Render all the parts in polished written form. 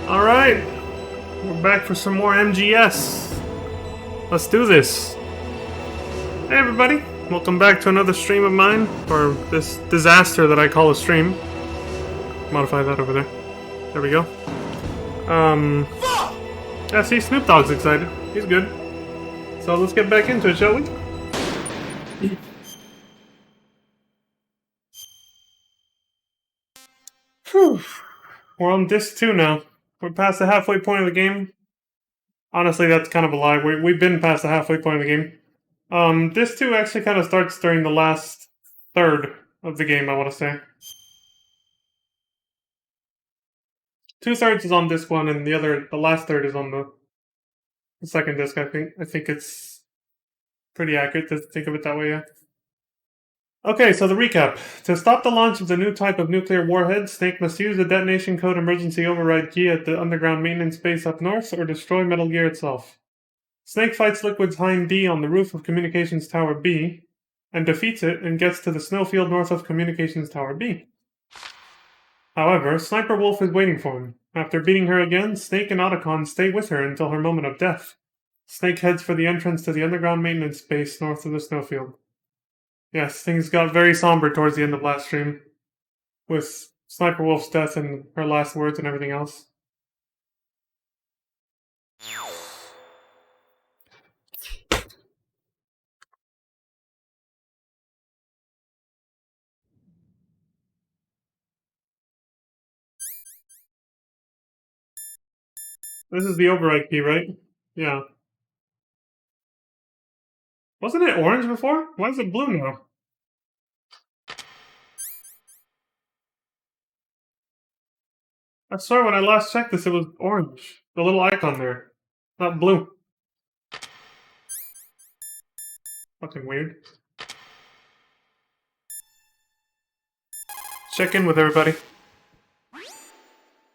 Alright, we're back for some more MGS. Let's do this. Hey everybody, welcome back to another stream of mine, or this disaster that I call a stream. Modify that over there. There we go. Yeah, see, Snoop Dogg's excited. He's good. So let's get back into it, shall we? Whew. We're on disc 2 now. We're past the halfway point of the game. Honestly, that's kind of a lie. We've been past the halfway point of the game. Disc 2 actually kind of starts during the last third of the game, I want to say. 2/3 is on disc 1, and the last third is on the second disc, I think. I think it's pretty accurate to think of it that way, yeah. Okay, so the recap. To stop the launch of the new type of nuclear warhead, Snake must use the detonation code emergency override key at the underground maintenance base up north or destroy Metal Gear itself. Snake fights Liquid's Hind D on the roof of Communications Tower B and defeats it and gets to the snowfield north of Communications Tower B. However, Sniper Wolf is waiting for him. After beating her again, Snake and Otacon stay with her until her moment of death. Snake heads for the entrance to the underground maintenance base north of the snowfield. Yes, things got very somber towards the end of last stream, with Sniper Wolf's death and her last words and everything else. This is the override key, right? Yeah. Wasn't it orange before? Why is it blue now? I swear when I last checked this, it was orange. The little icon there. Not blue. Fucking weird. Check in with everybody.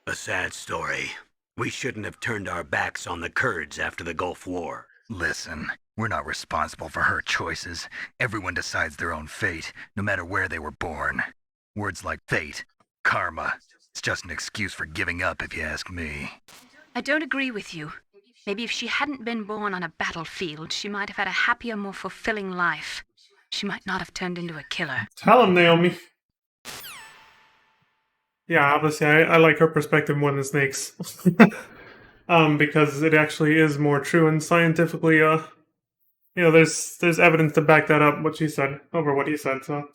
A sad story. We shouldn't have turned our backs on the Kurds after the Gulf War. Listen, we're not responsible for her choices. Everyone decides their own fate, no matter where they were born. Words like fate, karma, it's just an excuse for giving up if you ask me. I don't agree with you. Maybe if she hadn't been born on a battlefield, she might have had a happier, more fulfilling life. She might not have turned into a killer. Tell him, Naomi. Yeah, obviously, I like her perspective more than Snake's. Because it actually is more true and scientifically, there's evidence to back that up, what she said, over what he said, so.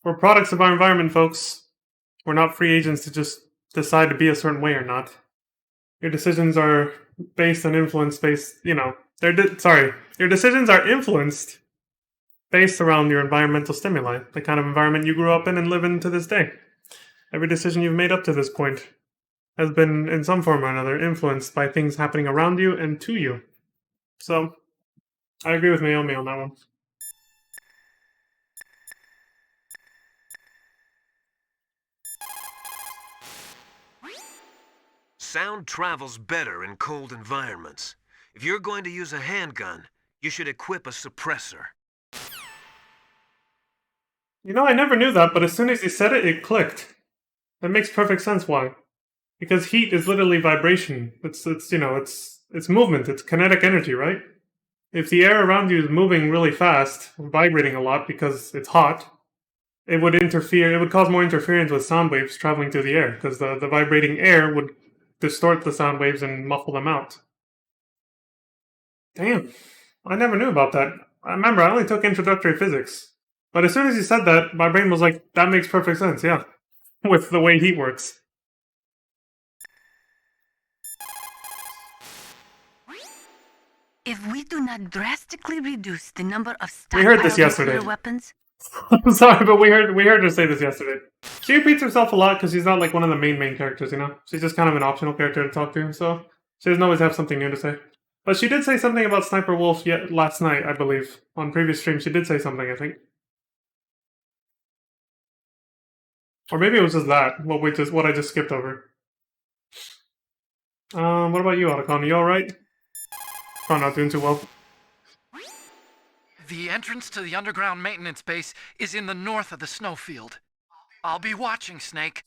We're products of our environment, folks. We're not free agents to just decide to be a certain way or not. Your decisions are based on influence based, your decisions are influenced based around your environmental stimuli, the kind of environment you grew up in and live in to this day. Every decision you've made up to this point has been, in some form or another, influenced by things happening around you and to you. So, I agree with Naomi on that one. Sound travels better in cold environments. If you're going to use a handgun, you should equip a suppressor. I never knew that, but as soon as he said it, it clicked. That makes perfect sense why. Because heat is literally vibration. It's movement, it's kinetic energy, right? If the air around you is moving really fast, vibrating a lot because it's hot, it would cause more interference with sound waves traveling through the air, because the vibrating air would distort the sound waves and muffle them out. Damn, I never knew about that. I remember, I only took introductory physics. But as soon as you said that, my brain was like, that makes perfect sense, yeah. With the way heat works. If we do not drastically reduce the number of We heard this stockpiled yesterday. nuclear weapons, I'm sorry, but we heard her say this yesterday. She repeats herself a lot because she's not like one of the main characters, She's just kind of an optional character to talk to, so she doesn't always have something new to say. But she did say something about Sniper Wolf last night, I believe. On previous streams, she did say something, I think. Or maybe it was just that, what I just skipped over. What about you, Otacon? You alright? Probably not doing too well. The entrance to the underground maintenance base is in the north of the snowfield. I'll be watching, Snake.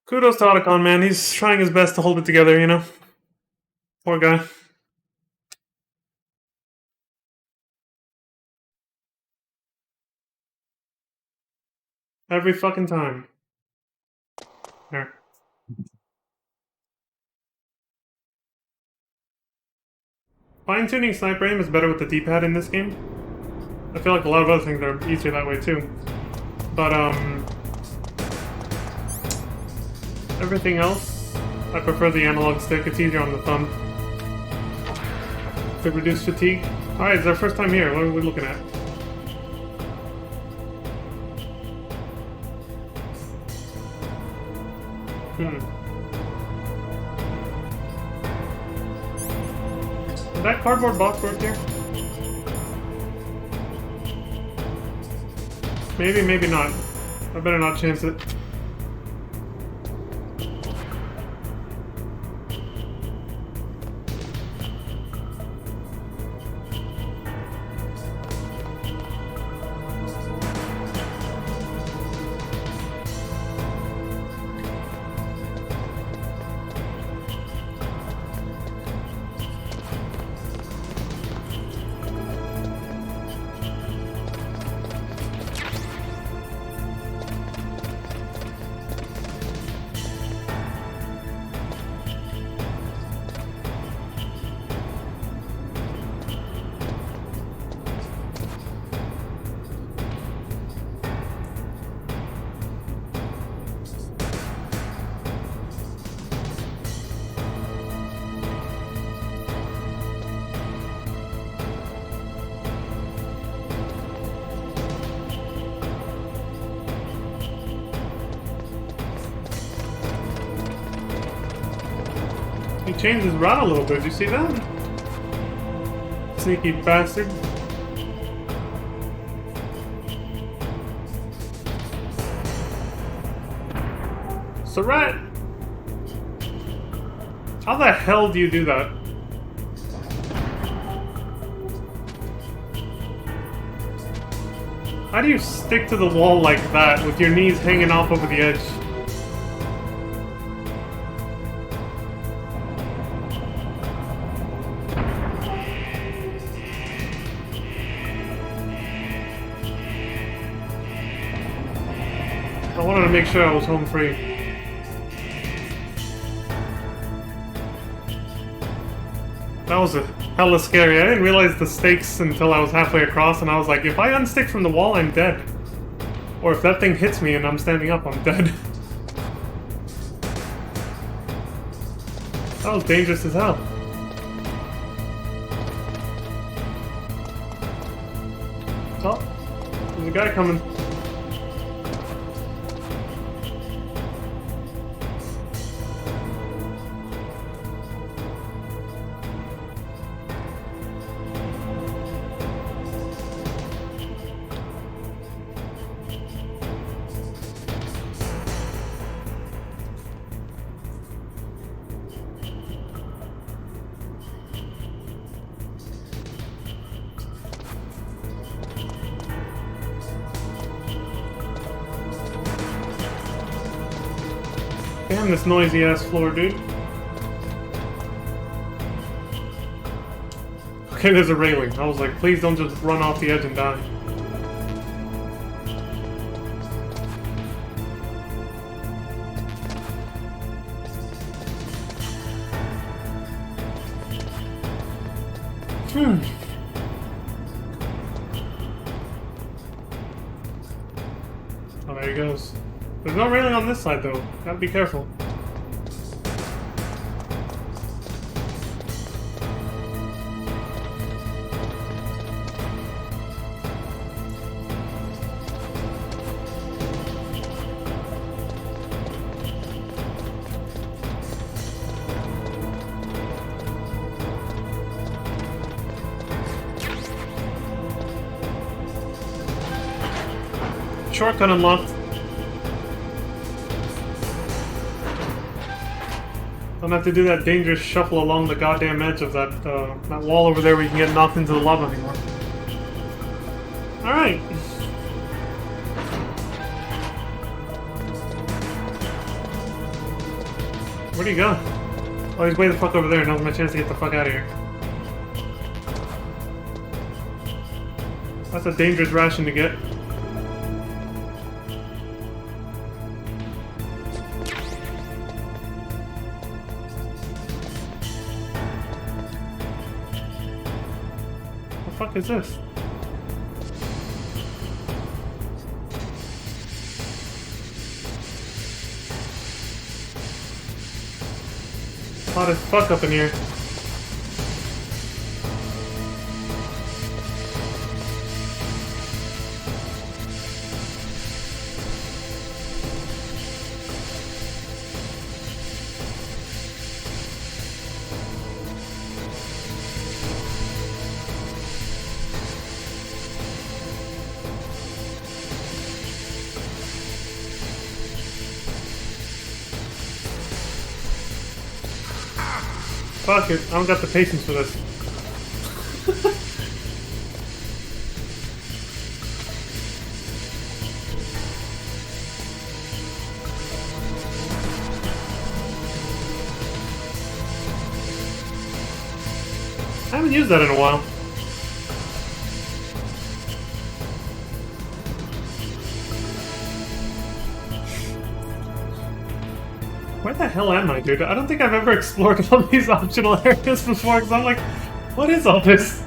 Kudos to Otacon, man. He's trying his best to hold it together, you know? Poor guy. Every fucking time. There. Fine-tuning sniper aim is better with the D-pad in this game. I feel like a lot of other things are easier that way too. But, everything else, I prefer the analog stick. It's easier on the thumb. To reduce fatigue. Alright, it's our first time here. What are we looking at? Did that cardboard box work here? Maybe, maybe not. I better not chance it. He changed his route a little bit. Did you see that? Sneaky bastard. Surratt! How the hell do you do that? How do you stick to the wall like that with your knees hanging off over the edge? I wanted to make sure I was home free. That was hella scary. I didn't realize the stakes until I was halfway across, and I was like, if I unstick from the wall, I'm dead. Or if that thing hits me and I'm standing up, I'm dead. That was dangerous as hell. Oh, there's a guy coming. Damn this noisy ass floor, dude. Okay, there's a railing. I was like, please don't just run off the edge and die. Oh, there he goes. There's no railing on this side, though. Gotta be careful. Shortcut unlocked. Don't have to do that dangerous shuffle along the goddamn edge of that that wall over there where you can get knocked into the lava anymore. Alright. Where'd he go? Oh, he's way the fuck over there. Now's my chance to get the fuck out of here. That's a dangerous ration to get. What the fuck is this? Hot as fuck up in here. Fuck it, I don't got the patience for this. I haven't used that in a while. Where the hell am I, dude? I don't think I've ever explored all these optional areas before, because I'm like, what is all this?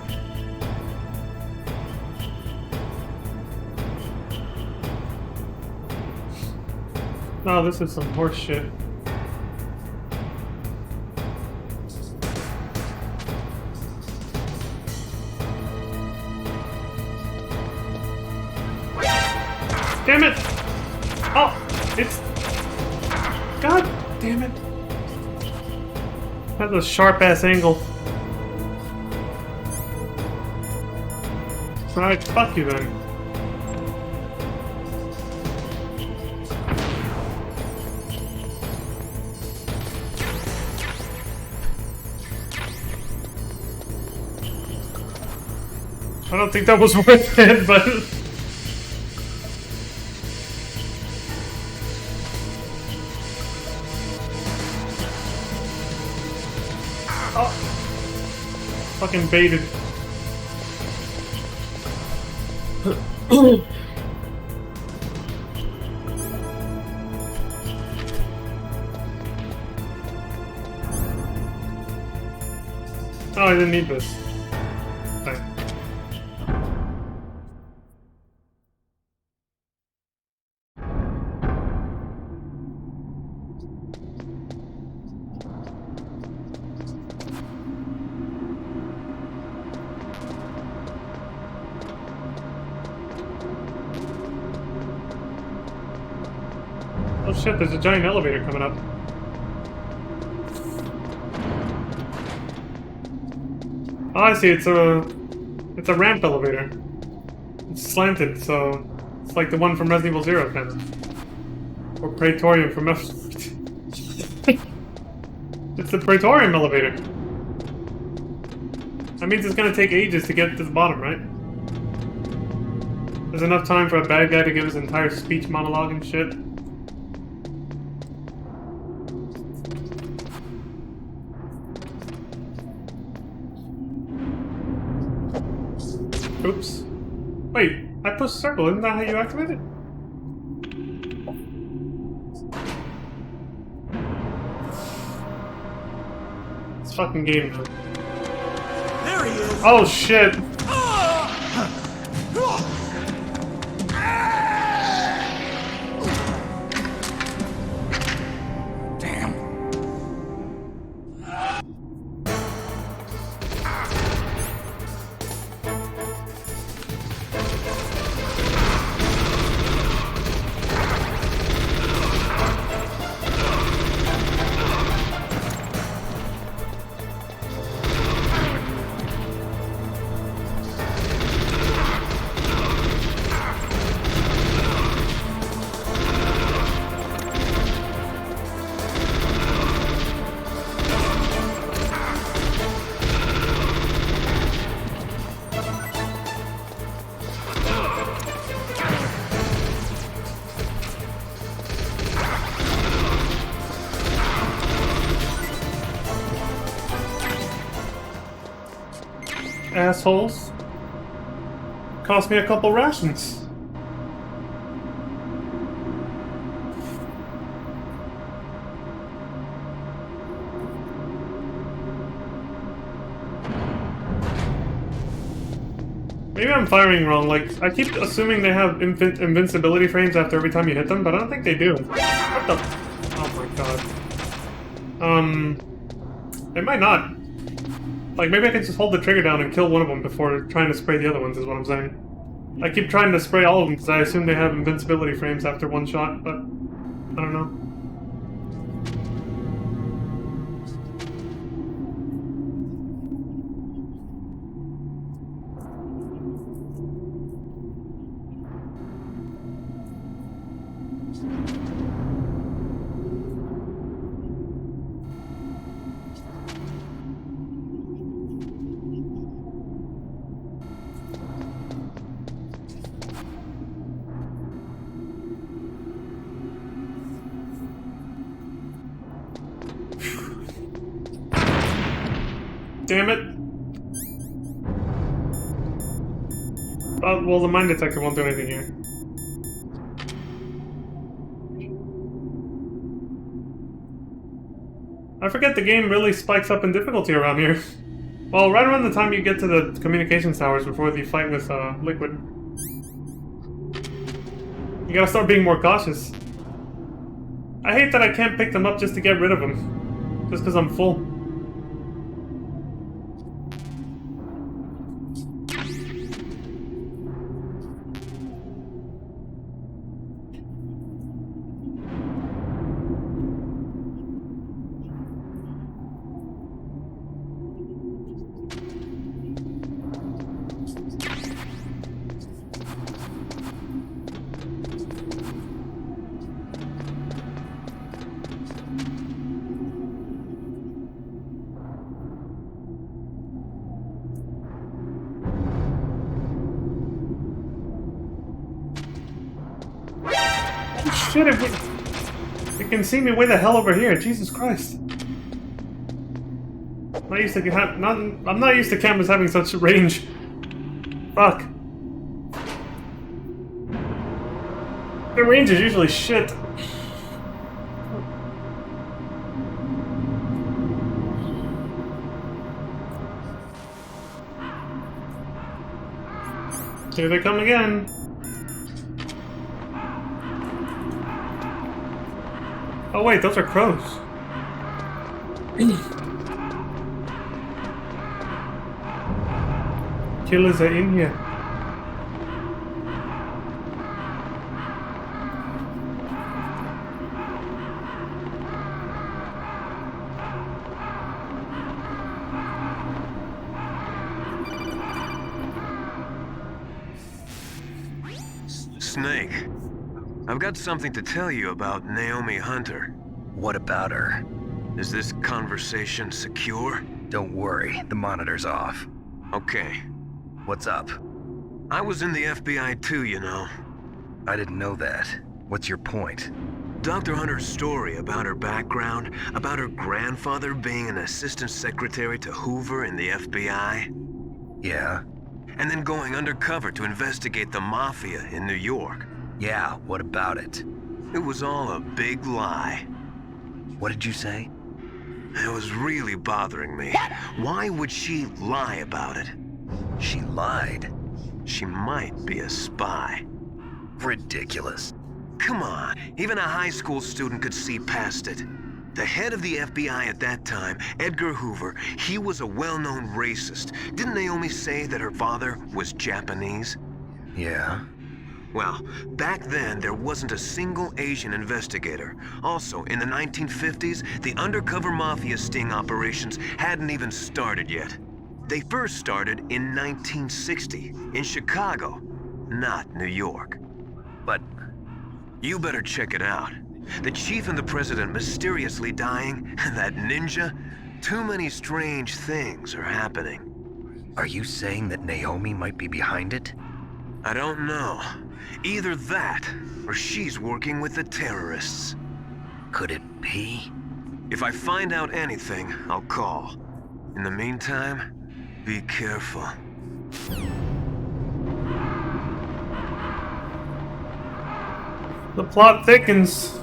Oh, this is some horse shit. Damn it! Oh, it's... God damn it. That's a sharp-ass angle. Alright, fuck you then. I don't think that was worth it, but... Oh. Fucking baited. Oh, I didn't need this. Okay. Oh shit, there's a giant elevator coming up. Oh, I see, it's a ramp elevator. It's slanted, so it's like the one from Resident Evil 0, kind of. Or Praetorium from F... It's the Praetorium elevator. That means it's gonna take ages to get to the bottom, right? There's enough time for a bad guy to give his entire speech monologue and shit. Oops. Wait, I pushed circle, isn't that how you activate it? This fucking game, man. There he is! Oh shit! Damn. assholes. Cost me a couple rations. Maybe I'm firing wrong, like, I keep assuming they have invincibility frames after every time you hit them, but I don't think they do. What the... Oh my god. They might not. Like, maybe I can just hold the trigger down and kill one of them before trying to spray the other ones, is what I'm saying. I keep trying to spray all of them because I assume they have invincibility frames after one shot, but... I don't know. Damn it! Well, the mine detector won't do anything here. I forget the game really spikes up in difficulty around here. Well, right around the time you get to the communications towers before the fight with Liquid. You gotta start being more cautious. I hate that I can't pick them up just to get rid of them. Just because I'm full. Shit, it can see me way the hell over here. Jesus Christ. I'm not used to cameras having such range. Fuck. The range is usually shit. Here they come again. Oh wait, those are crows. Killers are in here. Snake, I've got something to tell you about Naomi Hunter. What about her? Is this conversation secure? Don't worry, the monitor's off. Okay. What's up? I was in the FBI too, you know. I didn't know that. What's your point? Dr. Hunter's story about her background, about her grandfather being an assistant secretary to Hoover in the FBI, Yeah? and then going undercover to investigate the mafia in New York. Yeah, what about it? It was all a big lie. What did you say? It was really bothering me. Why would she lie about it? She lied. She might be a spy. Ridiculous. Come on, even a high school student could see past it. The head of the FBI at that time, Edgar Hoover, he was a well-known racist. Didn't Naomi say that her father was Japanese? Yeah? Well, back then, there wasn't a single Asian investigator. Also, in the 1950s, the undercover mafia sting operations hadn't even started yet. They first started in 1960, in Chicago, not New York. But You better check it out. The chief and the president mysteriously dying, and that ninja. Too many strange things are happening. are you saying that Naomi might be behind it? I don't know. Either that, or she's working with the terrorists. Could it be? If I find out anything, I'll call. In the meantime, Be careful. The plot thickens.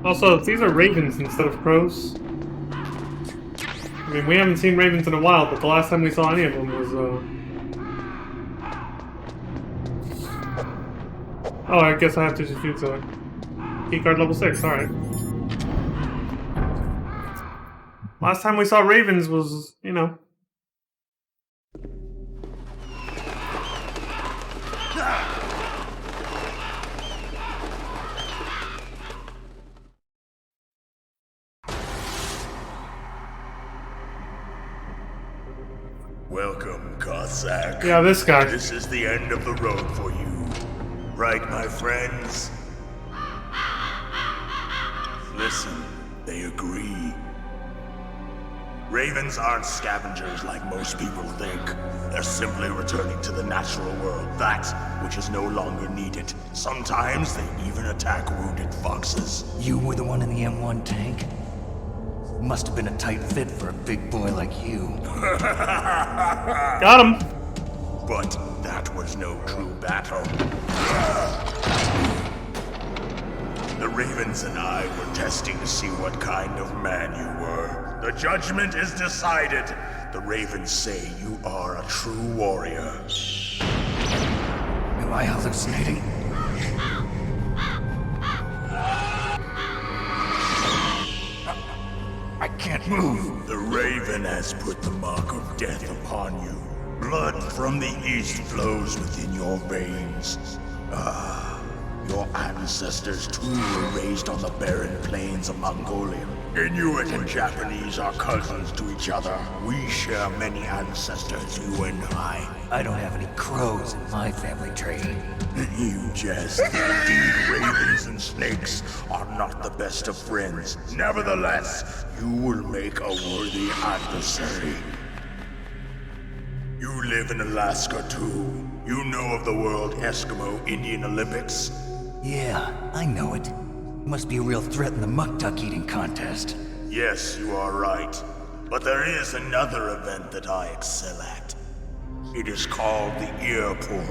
Also, these are ravens instead of crows. I mean, we haven't seen ravens in a while, but the last time we saw any of them was, Oh, I guess I have to just use a keycard level 6, alright. Last time we saw ravens was, you know... Welcome, Cossack. Yeah, this guy. This is the end of the road for you. Right, my friends? Listen, they agree. Ravens aren't scavengers like most people think. They're simply returning to the natural world, that which is no longer needed. Sometimes they even attack wounded foxes. You were the one in the M1 tank? Must have been a tight fit for a big boy like you. Got him! But that was no true battle. The Ravens and I were testing to see what kind of man you were. The judgment is decided. The Ravens say you are a true warrior. Am I hallucinating? I can't move. The Raven has put the mark of death upon you. Blood from the east flows within your veins. Your ancestors too were raised on the barren plains of Mongolia. Inuit and Japanese are cousins to each other. We share many ancestors, you and I. I don't have any crows in my family tree. You jest. Indeed, ravens and snakes are not the best of friends. Nevertheless, you will make a worthy adversary. You live in Alaska too. You know of the World Eskimo Indian Olympics? Yeah, I know it. Must be a real threat in the muck duck eating contest. Yes, you are right. But there is another event that I excel at. It is called the ear pull.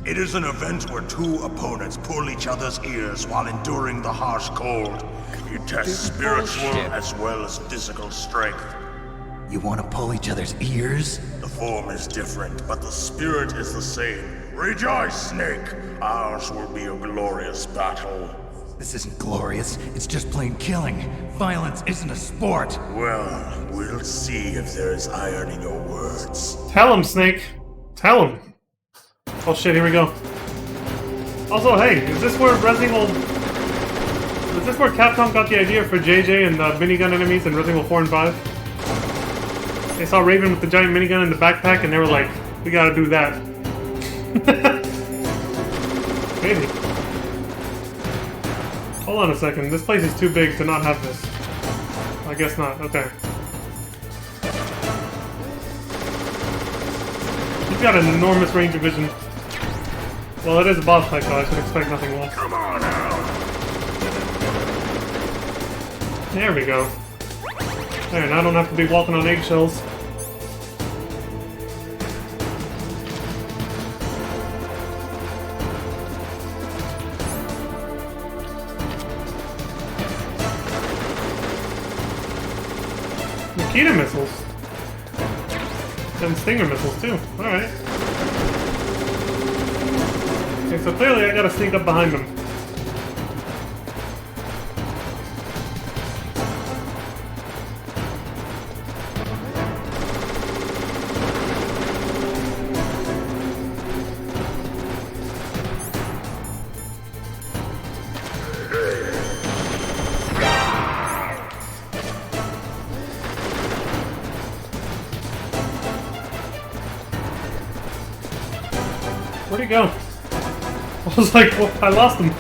It is an event where two opponents pull each other's ears while enduring the harsh cold. It tests spiritual as well as physical strength. You want to pull each other's ears? The form is different, but the spirit is the same. Rejoice, Snake! Ours will be a glorious battle. This isn't glorious, it's just plain killing. Violence isn't a sport. Well, we'll see if there is iron in your words. Tell him, Snake. Tell him. Oh shit, here we go. Also, hey, is this where Resident Evil... Is this where Capcom got the idea for JJ and the minigun enemies in Resident Evil 4 and 5? They saw Raven with the giant minigun in the backpack and they were like, we gotta do that. Maybe. Hold on a second, this place is too big to not have this. I guess not, okay. You've got an enormous range of vision. Well, it is a boss fight, so I should expect nothing less. Come on now! There we go. There, now I don't have to be walking on eggshells. Nikita missiles. And Stinger missiles too. Alright. Okay, so clearly I gotta sneak up behind them. Where'd he go? I was like, well, I lost him.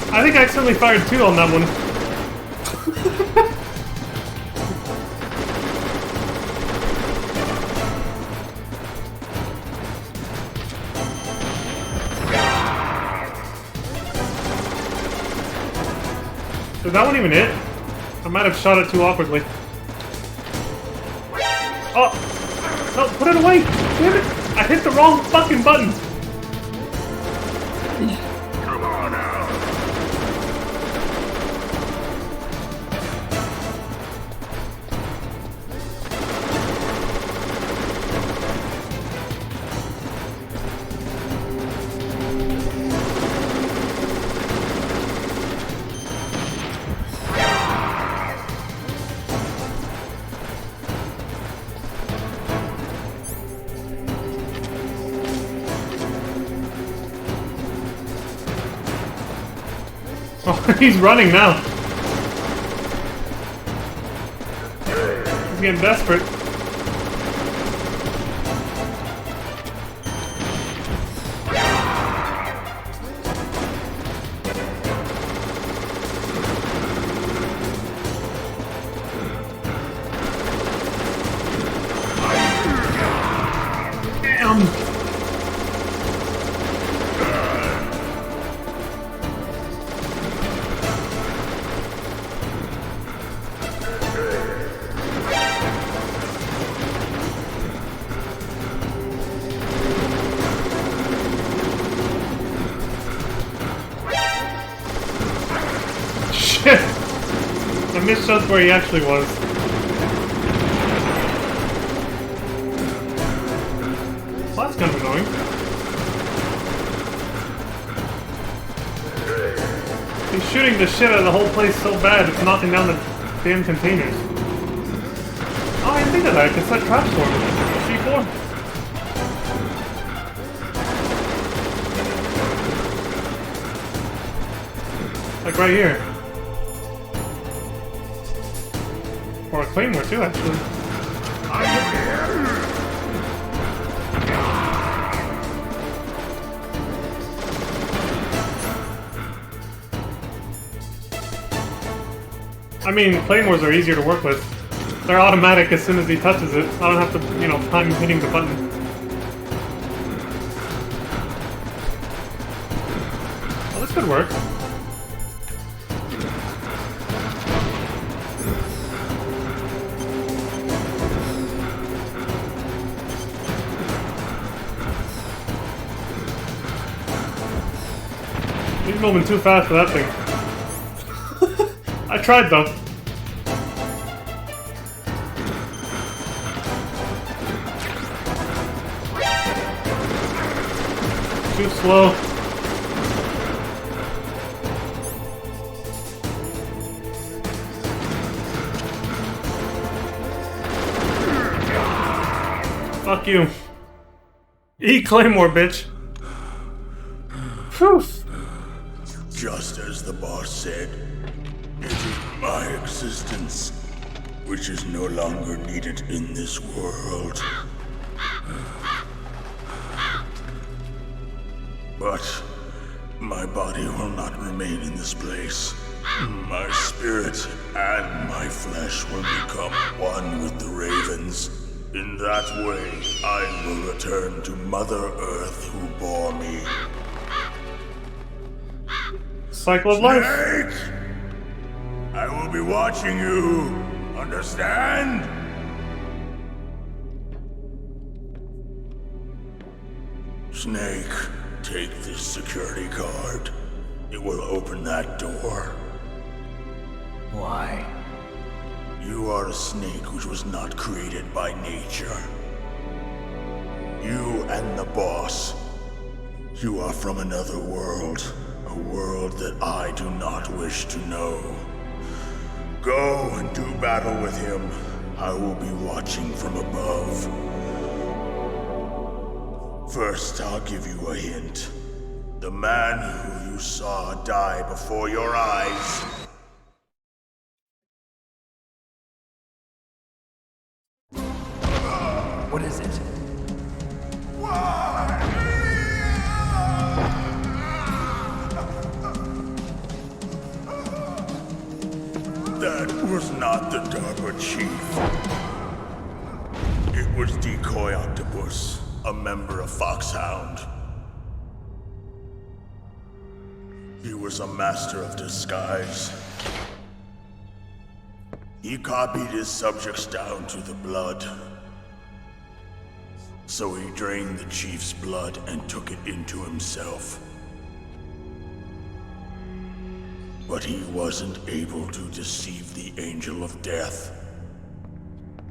I think I accidentally fired 2 on that one. Did that one even hit? I might have shot it too awkwardly. Oh! No, put it away! Damn it! I hit the wrong fucking button! Come on out. Oh, he's running now. He's getting desperate. Damn. Shit! I missed just where he actually was. Well, that's kind of annoying. He's shooting the shit out of the whole place so bad it's knocking down the damn containers. Oh, I didn't think of that. It's that trap storm. C4. Like right here. Or a claymore too, actually. I mean, claymores are easier to work with. They're automatic as soon as he touches it. I don't have to, you know, time hitting the button. Well, this could work. He's moving too fast for that thing. I tried though. Too slow. Fuck you. Eat Claymore, bitch. Phew. Just as the boss said, it is my existence which is no longer needed in this world. But my body will not remain in this place. My spirit and my flesh will become one with the ravens. In that way, I will return to Mother Earth who bore me. Cycle of life. Snake! I will be watching you. Understand? Snake, take this security card. It will open that door. Why? You are a snake which was not created by nature. You and the boss. You are from another world. A world that I do not wish to know. Go and do battle with him. I will be watching from above. First, I'll give you a hint. The man who you saw die before your eyes. What is it? That was not the DARPA chief. It was Decoy Octopus, a member of Foxhound. He was a master of disguise. He copied his subjects down to the blood. So he drained the chief's blood and took it into himself. But he wasn't able to deceive the Angel of Death.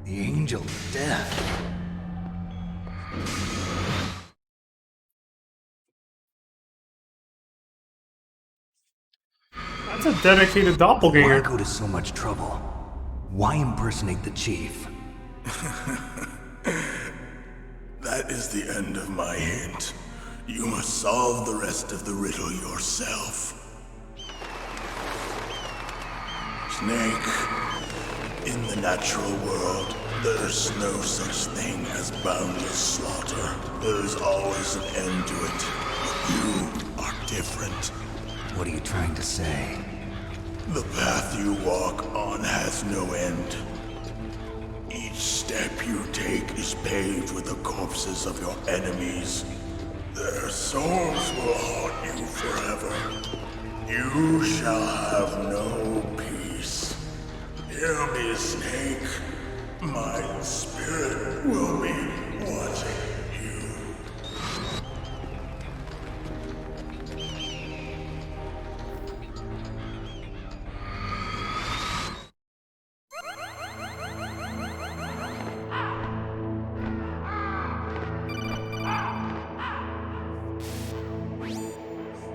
The Angel of Death. That's a dedicated Why doppelganger. go to so much trouble? Why impersonate the chief? That is the end of my hint. You must solve the rest of the riddle yourself. Snake, in the natural world, there's no such thing as boundless slaughter. There's always an end to it. But you are different. What are you trying to say? The path you walk on has no end. Each step you take is paved with the corpses of your enemies. Their souls will haunt you forever. You shall have no peace. Hear me, Snake. My spirit will be watching you.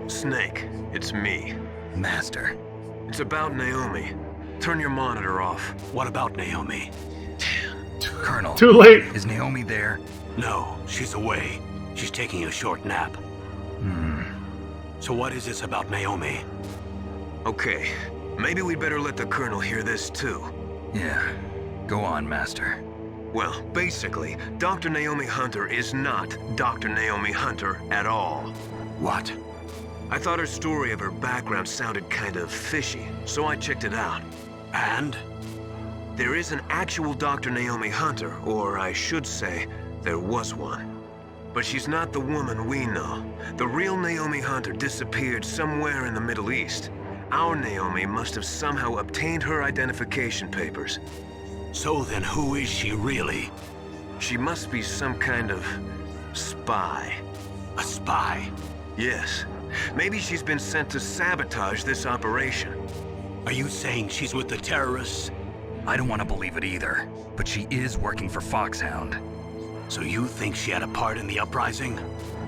Snake, it's me. Master. It's about Naomi. Turn your monitor off. What about Naomi? Colonel. Too late. Is Naomi there? No, she's away. She's taking a short nap. So what is this about Naomi? Okay, maybe we'd better let the Colonel hear this too. Yeah. Go on, Master. Well, basically, Dr. Naomi Hunter is not Dr. Naomi Hunter at all. What? I thought her story of her background sounded kind of fishy, so I checked it out. And? There is an actual Dr. Naomi Hunter, or I should say, there was one. But she's not the woman we know. The real Naomi Hunter disappeared somewhere in the Middle East. Our Naomi must have somehow obtained her identification papers. So then who is she really? She must be some kind of spy. A spy? Yes. Maybe she's been sent to sabotage this operation. Are you saying she's with the terrorists? I don't want to believe it either, but she is working for Foxhound. So you think she had a part in the uprising?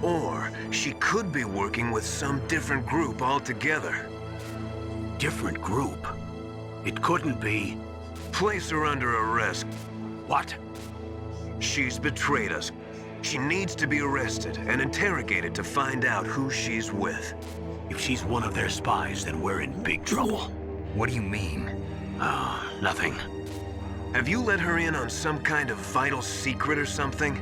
Or she could be working with some different group altogether. Different group? It couldn't be. Place her under arrest. What? She's betrayed us. She needs to be arrested and interrogated to find out who she's with. If she's one of their spies, then we're in big trouble. What do you mean? Nothing. Have you let her in on some kind of vital secret or something?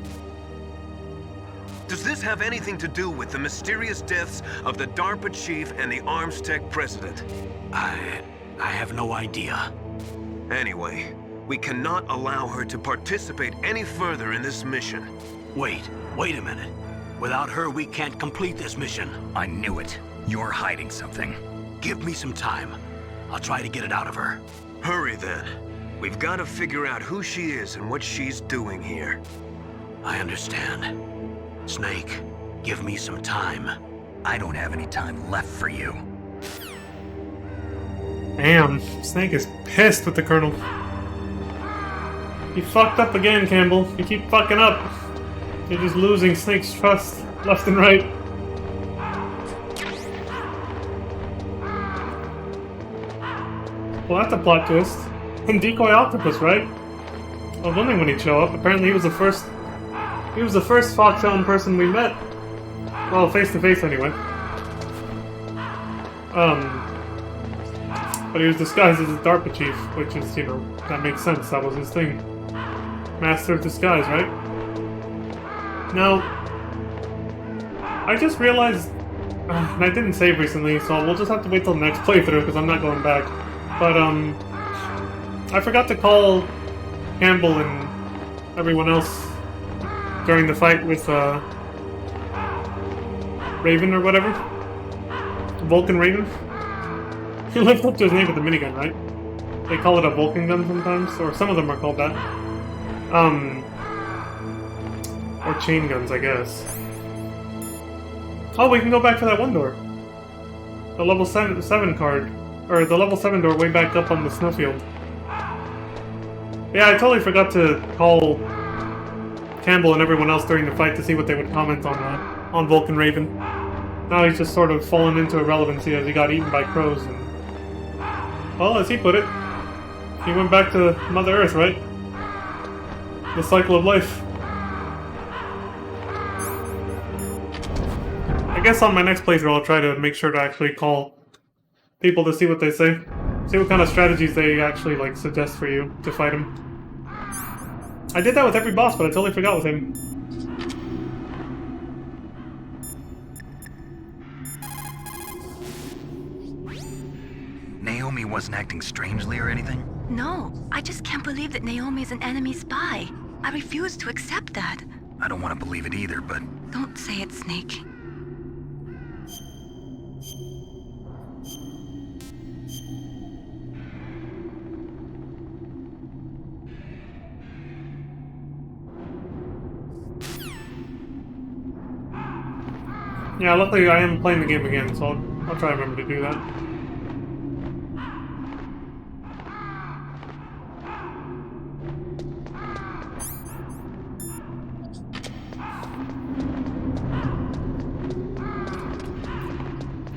Does this have anything to do with the mysterious deaths of the DARPA chief and the Armstech president? I have no idea. Anyway, we cannot allow her to participate any further in this mission. Wait a minute. Without her, we can't complete this mission. I knew it. You're hiding something. Give me some time. I'll try to get it out of her. Hurry then. We've got to figure out who she is and what she's doing here. I understand. Snake, give me some time. I don't have any time left for you. Damn, Snake is pissed with the Colonel. You fucked up again, Campbell. You keep fucking up. You're just losing Snake's trust left and right. Well, that's a plot twist. And Decoy Octopus, right? I was wondering when he'd show up. Apparently he was the first... He was the first Foxhound person we met. Well, face to face anyway. But he was disguised as a DARPA chief, which is, you know, that makes sense. That was his thing. Master of disguise, right? Now, I just realized, and I didn't save recently, so we'll just have to wait till the next playthrough because I'm not going back. But I forgot to call Campbell and everyone else during the fight with Raven or whatever, Vulcan Raven. He lived up to his name with the minigun, right? They call it a Vulcan gun sometimes, or some of them are called that. Or chain guns, I guess. Oh, we can go back to that one door. The level 7 card. Or the level 7 door way back up on the snowfield. Yeah, I totally forgot to call Campbell and everyone else during the fight to see what they would comment on Vulcan Raven. Now he's just sort of fallen into irrelevancy as he got eaten by crows and... Well, as he put it, he went back to Mother Earth, right? The cycle of life. I guess on my next playthrough I'll try to make sure to actually call people to see what they say. See what kind of strategies they actually, like, suggest for you to fight him. I did that with every boss, but I totally forgot with him. Naomi wasn't acting strangely or anything? No, I just can't believe that Naomi's an enemy spy. I refuse to accept that. I don't want to believe it either, but... Don't say it, Snake. Yeah, luckily I am playing the game again, so I'll try to remember to do that.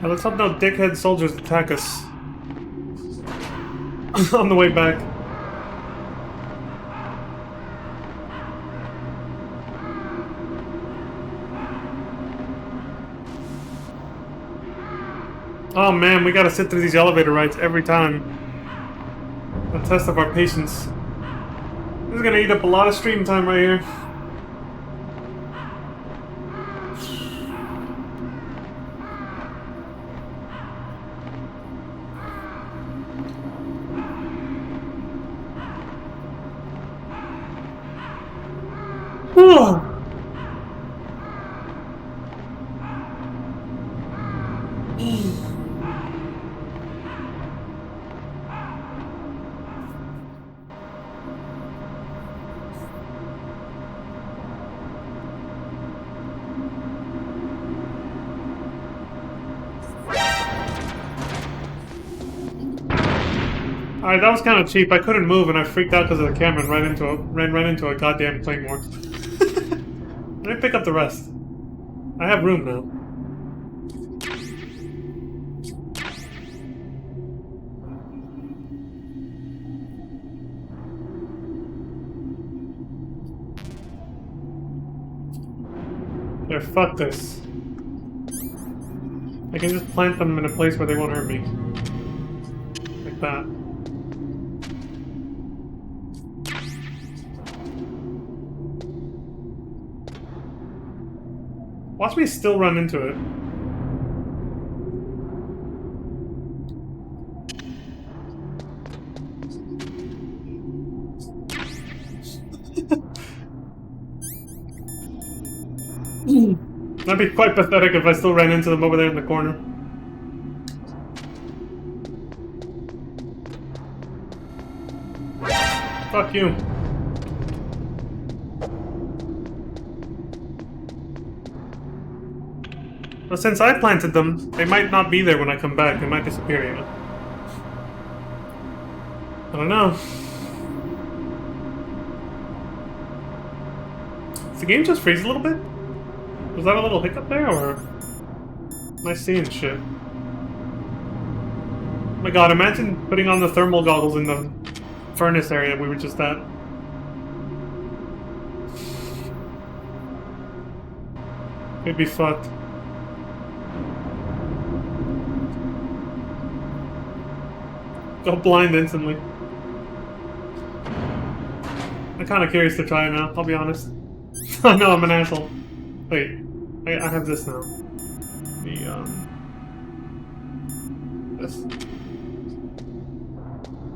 Yeah, let's hope no dickhead soldiers attack us on the way back. Oh man, we gotta sit through these elevator rides every time. A test of our patience. This is gonna eat up a lot of stream time right here. Alright, that was kind of cheap. I couldn't move and I freaked out because of the camera and ran right into a goddamn claymore. Let me pick up the rest. I have room now. There, fuck this. I can just plant them in a place where they won't hurt me. Like that. Watch me still run into it. That'd be quite pathetic if I still ran into them over there in the corner. Fuck you. But since I planted them, they might not be there when I come back. They might disappear, you know? I don't know. Does the game just freeze a little bit? Was that a little hiccup there, or am I seeing shit? Oh my god, imagine putting on the thermal goggles in the furnace area we were just at. It'd be fucked. Go blind instantly. I'm kinda curious to try it now, I'll be honest. I know I'm an asshole. Wait, I have this now. This.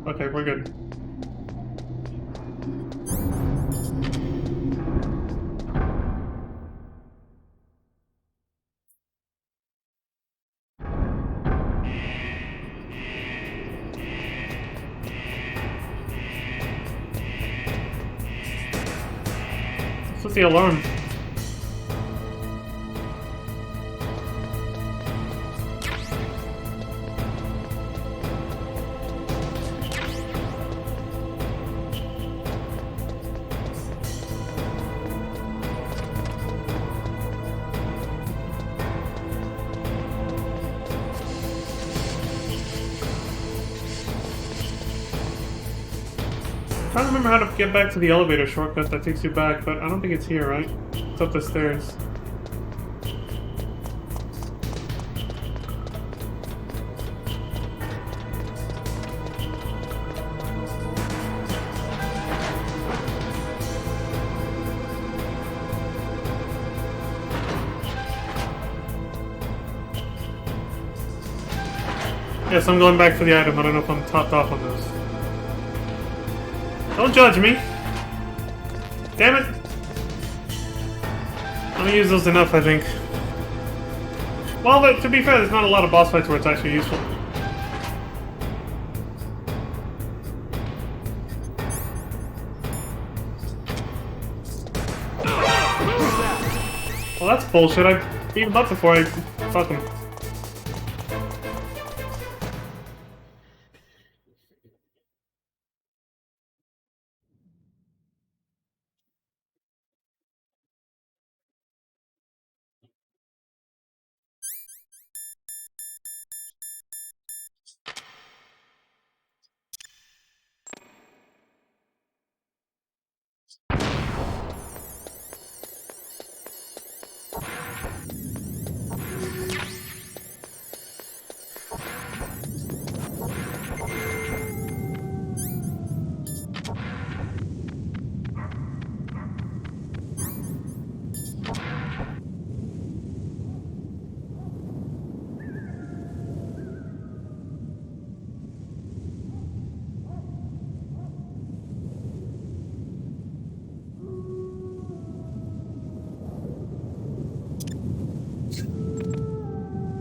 Okay, we're good. This is the alarm. I don't remember how to get back to the elevator shortcut that takes you back, but I don't think it's here, right? It's up the stairs. Yes, I'm going back for the item. I don't know if I'm topped off on those. Don't judge me! Damn it! I'm gonna use those enough, I think. Well, but to be fair, there's not a lot of boss fights where it's actually useful. Well, that's bullshit. I beat him up before I fuck him.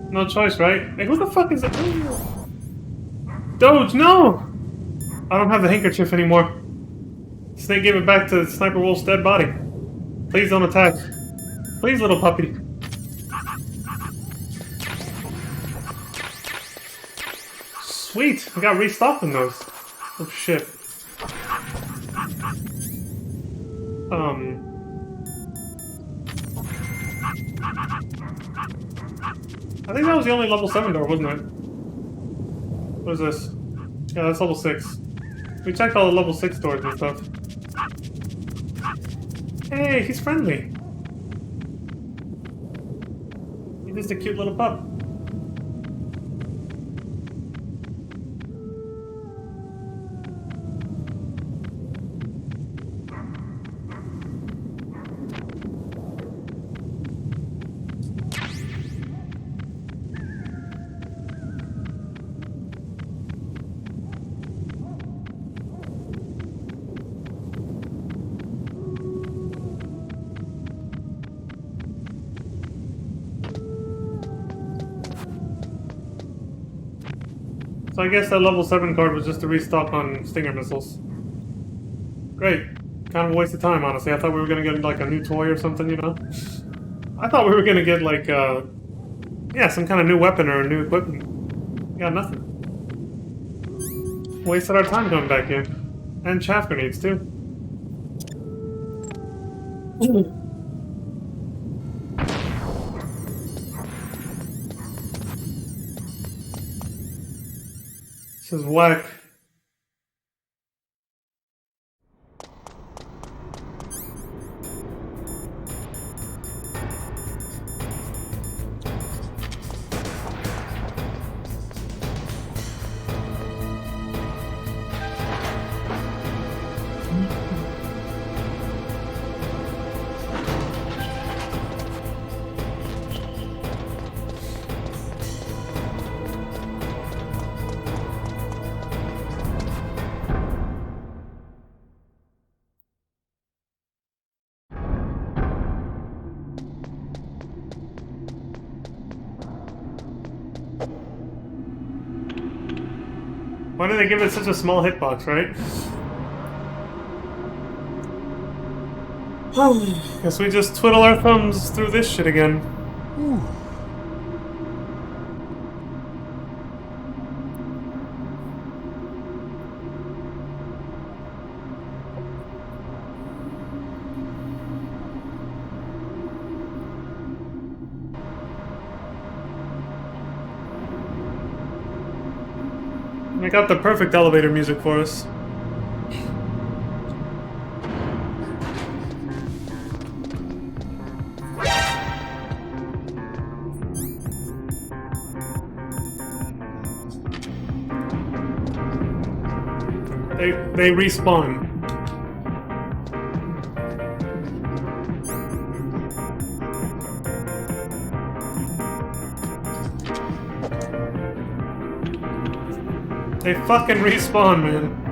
No choice, right? Hey, who the fuck is it? Doge, no! I don't have the handkerchief anymore. Snake gave it back to Sniper Wolf's dead body. Please don't attack. Please, little puppy. Sweet! I got restocked in those. Oh shit. I think that was the only level 7 door, wasn't it? What is this? Yeah, that's level 6. We checked all the level 6 doors and stuff. Hey, he's friendly. He's just a cute little pup. So I guess that level 7 card was just to restock on Stinger missiles. Great. Kind of a waste of time, honestly. I thought we were gonna get like a new toy or something, you know? I thought we were gonna get like, yeah, some kind of new weapon or new equipment. Got nothing. Wasted our time coming back here. And chaff grenades, too. This is whack. Why did they give it such a small hitbox, right? Guess we just twiddle our thumbs through this shit again. I got the perfect elevator music for us. They respawn. They fucking respawn, man.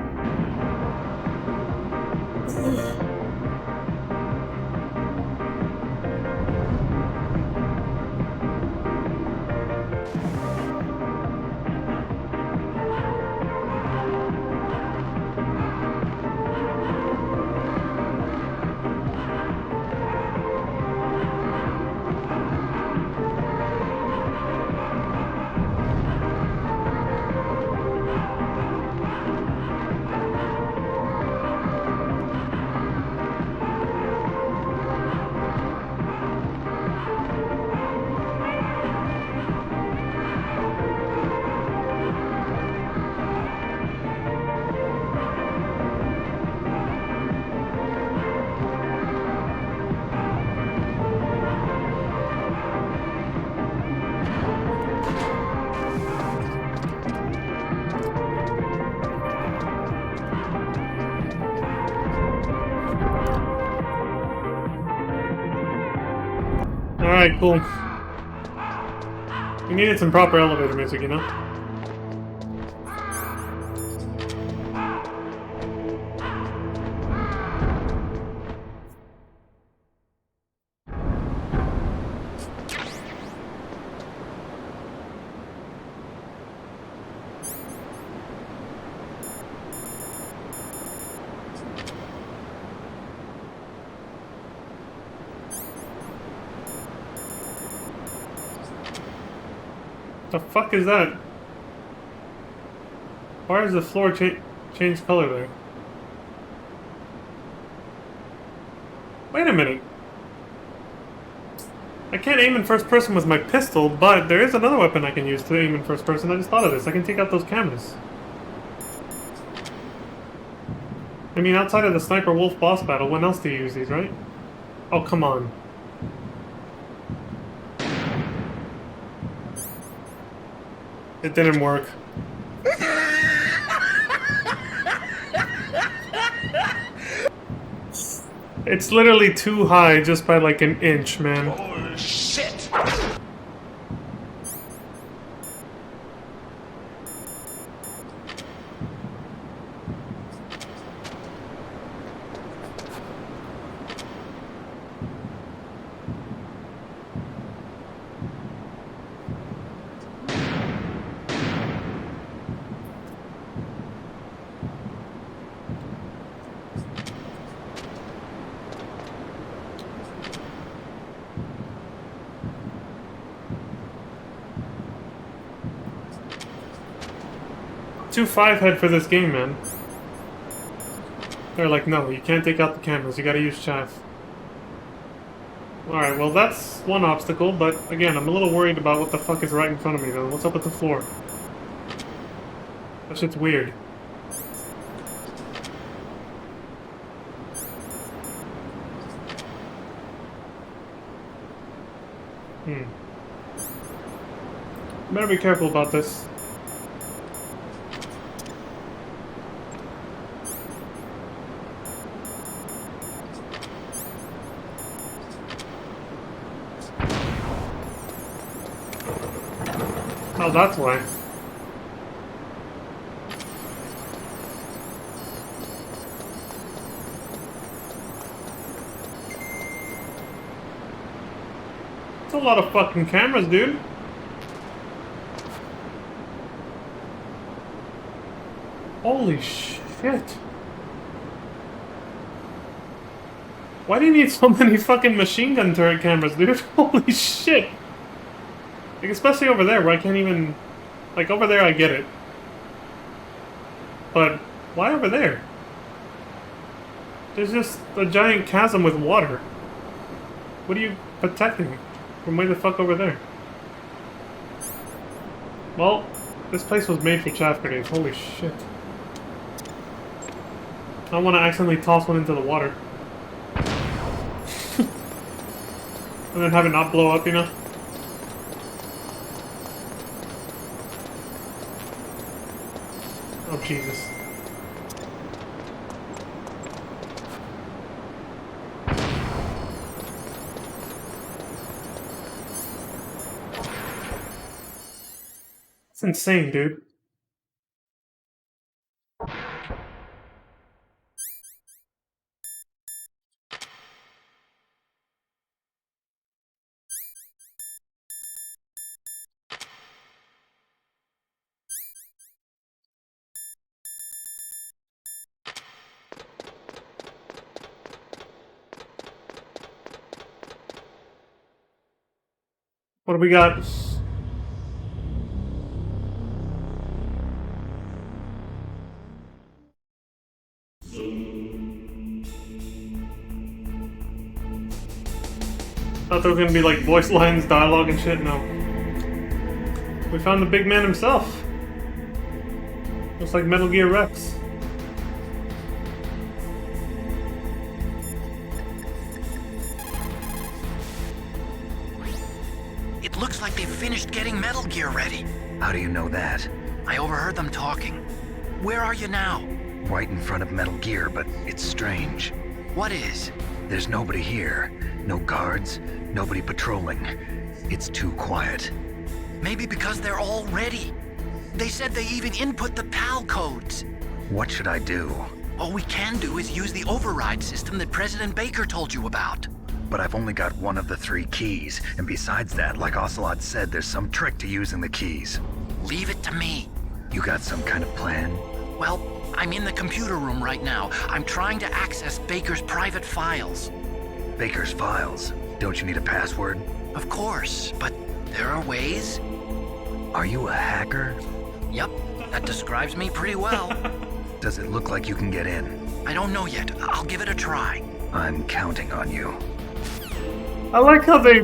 Alright, cool. We needed some proper elevator music, you know? The fuck is that? Why is the floor change color there? Wait a minute. I can't aim in first person with my pistol, but there is another weapon I can use to aim in first person. I just thought of this. I can take out those cameras. I mean, outside of the Sniper Wolf boss battle, when else do you use these, right? Oh, come on. It didn't work. It's literally too high just by like an inch, man. Oh, shit! too five-head for this game, man. They're like, no, you can't take out the cameras, you gotta use chaff. Alright, well that's one obstacle, but again, I'm a little worried about what the fuck is right in front of me though. What's up with the floor? That shit's weird. Better be careful about this. Oh, that's why. It's a lot of fucking cameras, dude. Holy shit. Why do you need so many fucking machine gun turret cameras, dude? Holy shit. Like, especially over there where I can't even... Like, over there I get it. But, why over there? There's just a giant chasm with water. What are you protecting from way the fuck over there? Well, this place was made for chaff grenades. Holy shit. I don't want to accidentally toss one into the water. And then have it not blow up, you know? Oh, Jesus. It's insane, dude. What do we got? Thought there was gonna be like voice lines, dialogue and shit. No. We found the big man himself. Looks like Metal Gear Rex. It looks like they've finished getting Metal Gear ready. How do you know that? I overheard them talking. Where are you now? Right in front of Metal Gear, but it's strange. What is? There's nobody here. No guards, nobody patrolling. It's too quiet. Maybe because they're all ready. They said they even input the PAL codes. What should I do? All we can do is use the override system that President Baker told you about. But I've only got one of the 3 keys, and besides that, like Ocelot said, there's some trick to using the keys. Leave it to me. You got some kind of plan? Well, I'm in the computer room right now. I'm trying to access Baker's private files. Baker's files? Don't you need a password? Of course, but there are ways. Are you a hacker? Yep, that describes me pretty well. Does it look like you can get in? I don't know yet. I'll give it a try. I'm counting on you. I like how they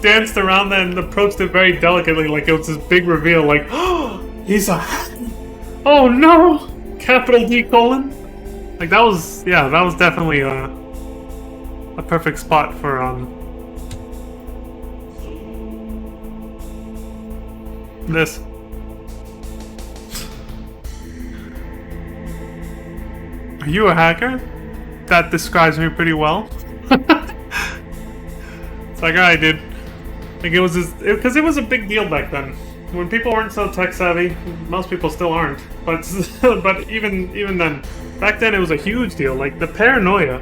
danced around that and approached it very delicately, like it was this big reveal, like, oh, he's a... Oh no! Capital D colon? Like that was, yeah, that was definitely a perfect spot for, this. Are you a hacker? That describes me pretty well. It's like, alright, dude. Like, it was because it was a big deal back then. When people weren't so tech savvy, most people still aren't. But but even then, back then it was a huge deal. Like the paranoia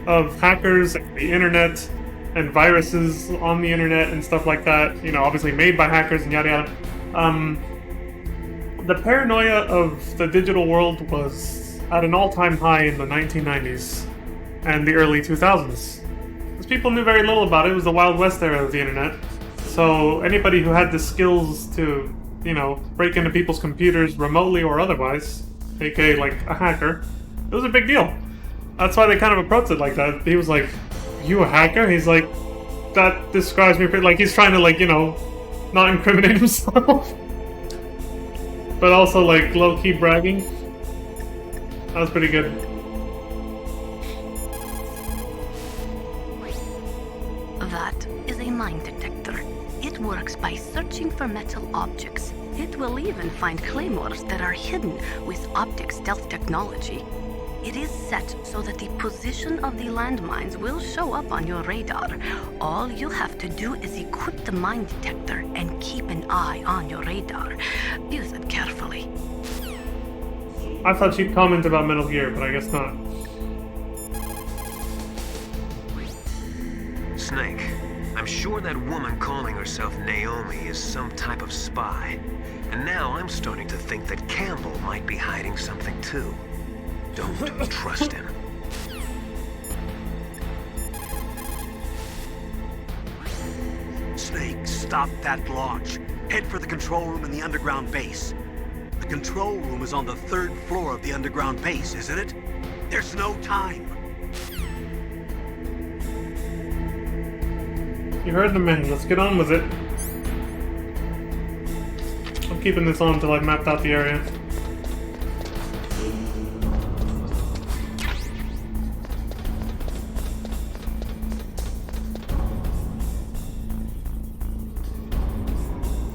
of hackers, the internet, and viruses on the internet and stuff like that. You know, obviously made by hackers and yada yada. The paranoia of the digital world was at an all-time high in the 1990s and the early 2000s. Because people knew very little about it. It was the Wild West era of the internet. So anybody who had the skills to you know, break into people's computers remotely or otherwise, aka like a hacker, it was a big deal. That's why they kind of approached it like that. He was like, "You a hacker?" He's like, "That describes me." Like he's trying to like, you know, not incriminate himself, but also like low-key bragging. That was pretty good. That is a mine detector. It works by searching for metal objects. It will even find claymores that are hidden with optic stealth technology. It is set so that the position of the landmines will show up on your radar. All you have to do is equip the mine detector and keep an eye on your radar. Use it carefully. I thought she'd comment about Metal Gear, but I guess not. Snake, I'm sure that woman calling herself Naomi is some type of spy. And now I'm starting to think that Campbell might be hiding something too. Don't trust him. Snake, stop that launch. Head for the control room in the underground base. The control room is on the 3rd floor of the underground base, isn't it? There's no time. You heard the man. Let's get on with it. I'm keeping this on until I've mapped out the area.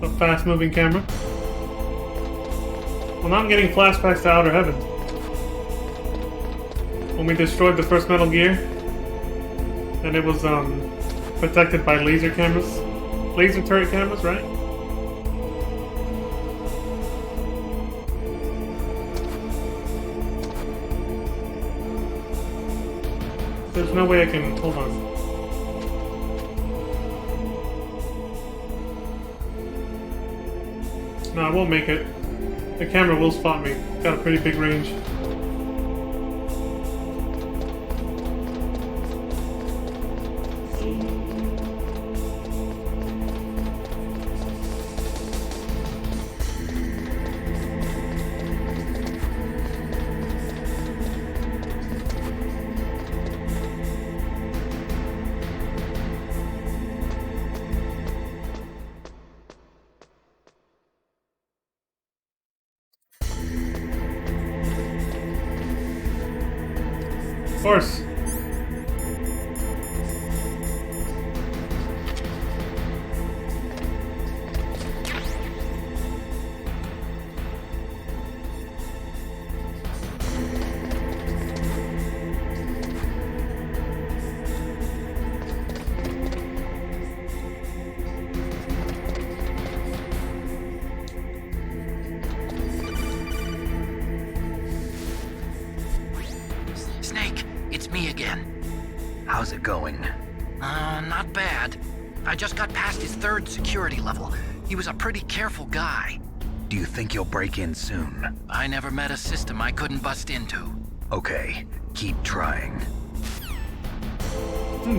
A fast-moving camera. Well, now I'm getting flashbacks to Outer Heavens. When we destroyed the first Metal Gear, and it was protected by laser cameras, laser turret cameras, right? There's no way I can hold on. No, I won't make it. The camera will spot me. Got a pretty big range. Of course. Snake, it's me again. How's it going? Not bad. I just got past his 3rd security level. He was a pretty careful guy. Do you think you'll break in soon? I never met a system I couldn't bust into. Okay, keep trying.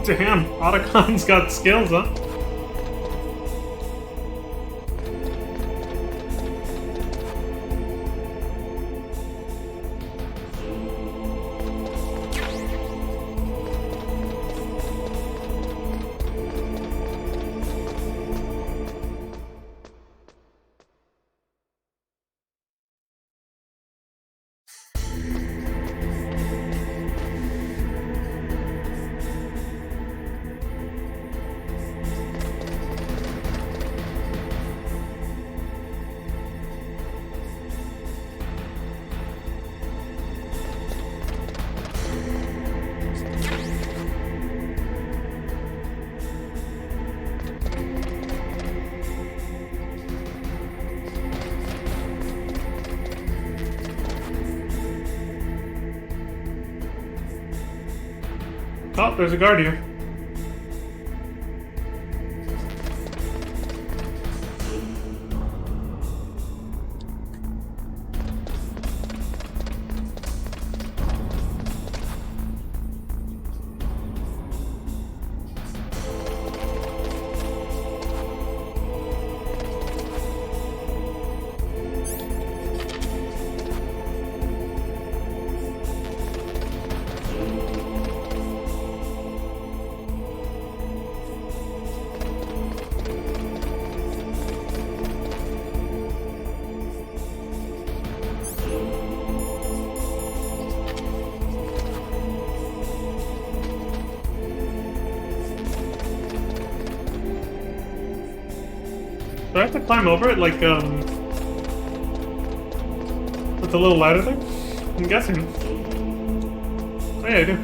Damn, Otacon's got skills, huh? Oh, there's a guard here. I have to climb over it, like, with the little ladder thing? I'm guessing. Oh yeah, I do.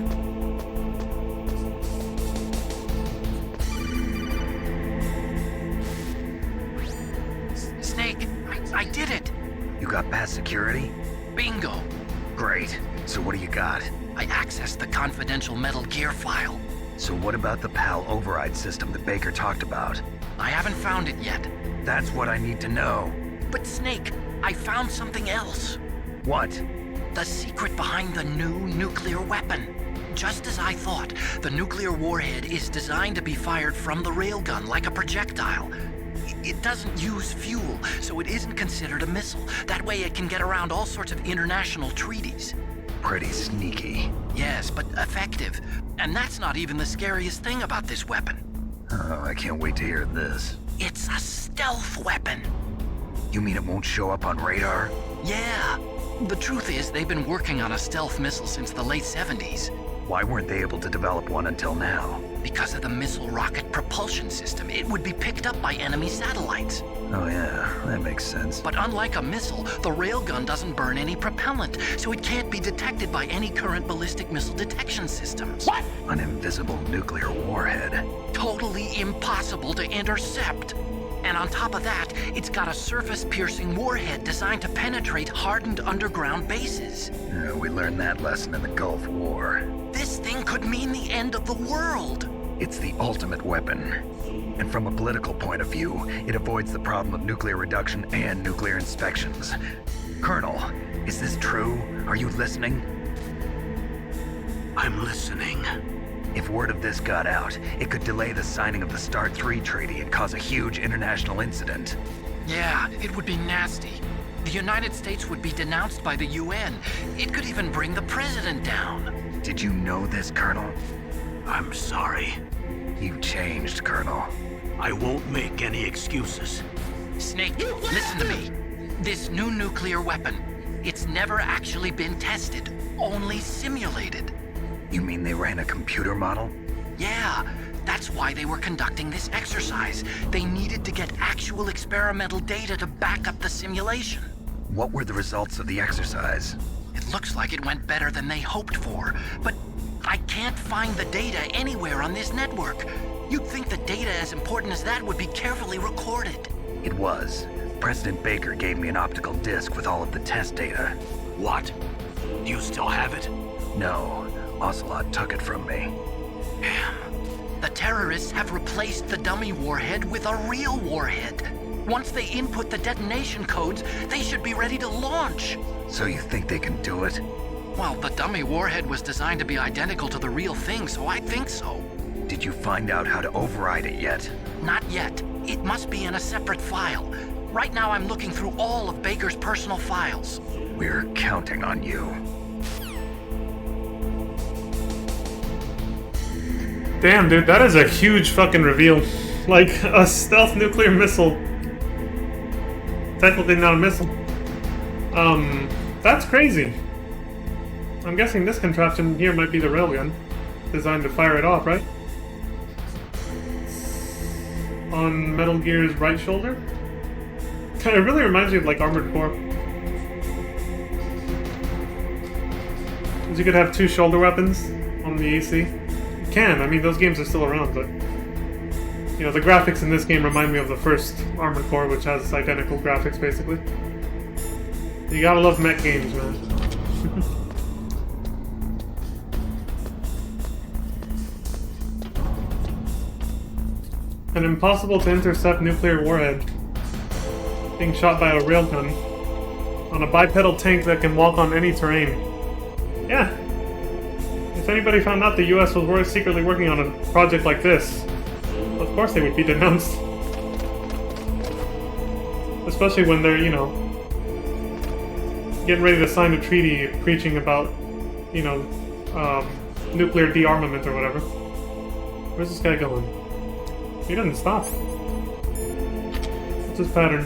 Snake, I did it! You got past security? Bingo! Great. So what do you got? I accessed the confidential Metal Gear file. So what about the PAL override system that Baker talked about? I haven't found it yet. That's what I need to know. But Snake, I found something else. What? The secret behind the new nuclear weapon. Just as I thought, the nuclear warhead is designed to be fired from the railgun like a projectile. It doesn't use fuel, so it isn't considered a missile. That way it can get around all sorts of international treaties. Pretty sneaky. Yes, but effective. And that's not even the scariest thing about this weapon. Oh, I can't wait to hear this. It's a stealth weapon. You mean it won't show up on radar? Yeah. The truth is, they've been working on a stealth missile since the late 70s. Why weren't they able to develop one until now? Because of the missile rocket propulsion system, it would be picked up by enemy satellites. Oh yeah, that makes sense. But unlike a missile, the railgun doesn't burn any propellant, so it can't be detected by any current ballistic missile detection systems. What? An invisible nuclear warhead. Totally impossible to intercept. And on top of that, it's got a surface-piercing warhead designed to penetrate hardened underground bases. Yeah, we learned that lesson in the Gulf War. This thing could mean the end of the world. It's the ultimate weapon. And from a political point of view, it avoids the problem of nuclear reduction and nuclear inspections. Colonel, is this true? Are you listening? I'm listening. If word of this got out, it could delay the signing of the START III treaty and cause a huge international incident. Yeah, it would be nasty. The United States would be denounced by the UN. It could even bring the president down. Did you know this, Colonel? I'm sorry. You changed, Colonel. I won't make any excuses. Snake, listen to me. This new nuclear weapon, it's never actually been tested, only simulated. You mean they ran a computer model? Yeah, that's why they were conducting this exercise. They needed to get actual experimental data to back up the simulation. What were the results of the exercise? It looks like it went better than they hoped for, but I can't find the data anywhere on this network. You'd think the data as important as that would be carefully recorded. It was. President Baker gave me an optical disc with all of the test data. What? Do you still have it? No, Ocelot took it from me. Damn. The terrorists have replaced the dummy warhead with a real warhead. Once they input the detonation codes, they should be ready to launch. So you think they can do it? Well, the dummy warhead was designed to be identical to the real thing, so I think so. Did you find out how to override it yet? Not yet. It must be in a separate file. Right now I'm looking through all of Baker's personal files. We're counting on you. Damn, dude, that is a huge fucking reveal. Like, a stealth nuclear missile. Technically not a missile. That's crazy. I'm guessing this contraption here might be the railgun. Designed to fire it off, right? On Metal Gear's right shoulder? It really reminds me of, like, Armored Core. Because you could have two shoulder weapons on the AC. You can, I mean, those games are still around, but... You know, the graphics in this game remind me of the first Armored Core, which has identical graphics, basically. You gotta love mech games, man. An impossible to intercept nuclear warhead being shot by a railgun on a bipedal tank that can walk on any terrain. Yeah. If anybody found out the US was secretly working on a project like this, of course they would be denounced. Especially when they're, you know, getting ready to sign a treaty preaching about, you know, nuclear de-armament or whatever. Where's this guy going? He doesn't stop. What's his pattern?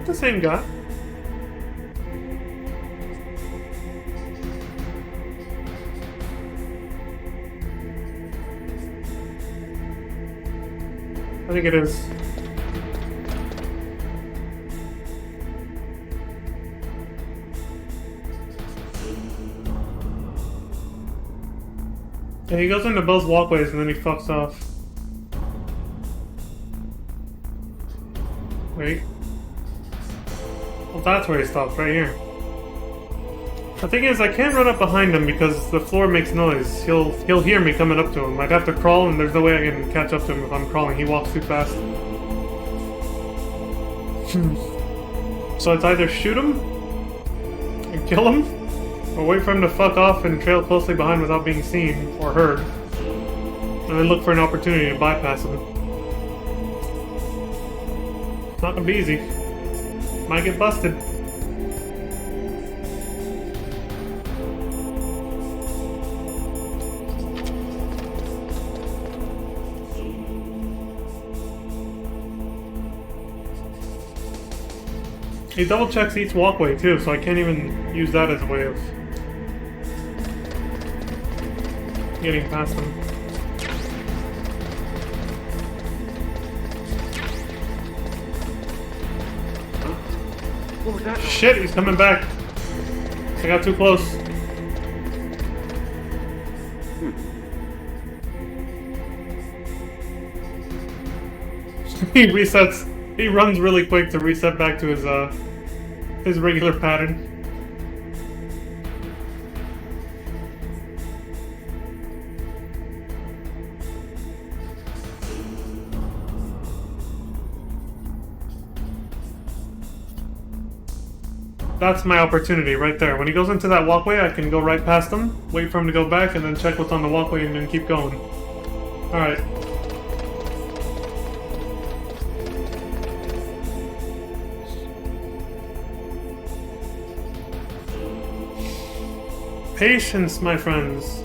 Not the same guy. I think it is. Yeah, he goes into Bill's walkways and then he fucks off. Wait. Well, that's where he stops, right here. The thing is, I can't run up behind him because the floor makes noise. He'll hear me coming up to him. I'd have to crawl, and there's no way I can catch up to him if I'm crawling. He walks too fast. So it's either shoot him and kill him, or wait for him to fuck off and trail closely behind without being seen or heard, and then look for an opportunity to bypass him. It's not gonna be easy. Might get busted. He double checks each walkway too, so I can't even use that as a way of getting past him. What was that? Shit, he's coming back. I got too close. He resets. He runs really quick to reset back to his regular pattern. That's my opportunity right there. When he goes into that walkway, I can go right past him, wait for him to go back, and then check what's on the walkway and then keep going. Alright. Patience, my friends.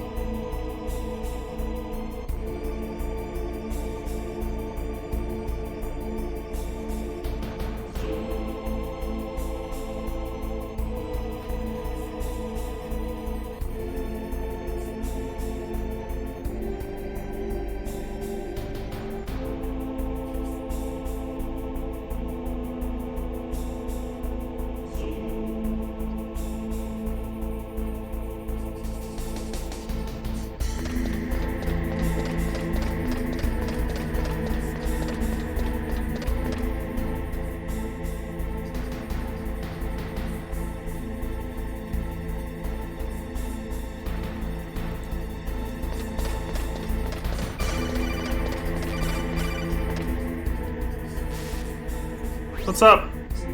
What's up?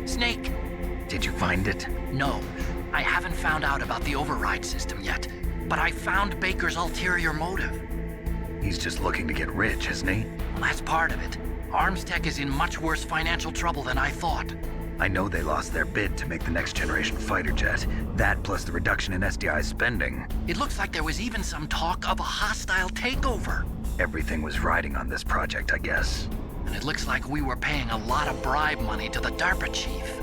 Snake. Did you find it? No, I haven't found out about the override system yet, but I found Baker's ulterior motive. He's just looking to get rich, isn't he? Well, that's part of it. Armstech is in much worse financial trouble than I thought. I know they lost their bid to make the next generation fighter jet. That plus the reduction in SDI spending. It looks like there was even some talk of a hostile takeover. Everything was riding on this project, I guess. And it looks like we were paying a lot of bribe money to the DARPA chief.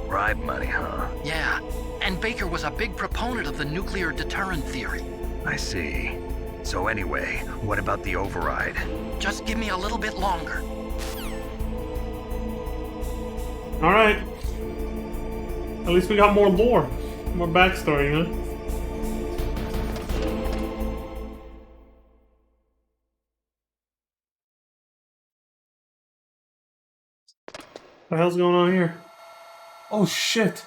Bribe money, huh? Yeah, and Baker was a big proponent of the nuclear deterrent theory. I see. So anyway, what about the override? Just give me a little bit longer. Alright. At least we got more lore. More backstory, huh? What the hell's going on here? Oh shit.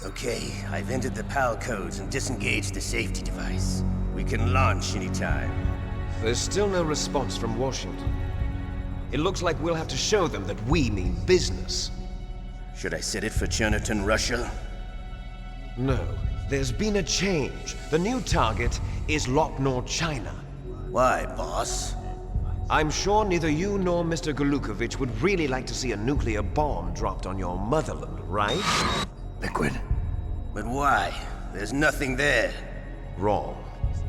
Okay, I've entered the PAL codes and disengaged the safety device. We can launch anytime. There's still no response from Washington. It looks like we'll have to show them that we mean business. Should I set it for Chernobyl, Russia? No, there's been a change. The new target is Lopnor, China. Why, boss? I'm sure neither you nor Mr. Golukovich would really like to see a nuclear bomb dropped on your motherland, right? Liquid. But why? There's nothing there. Wrong.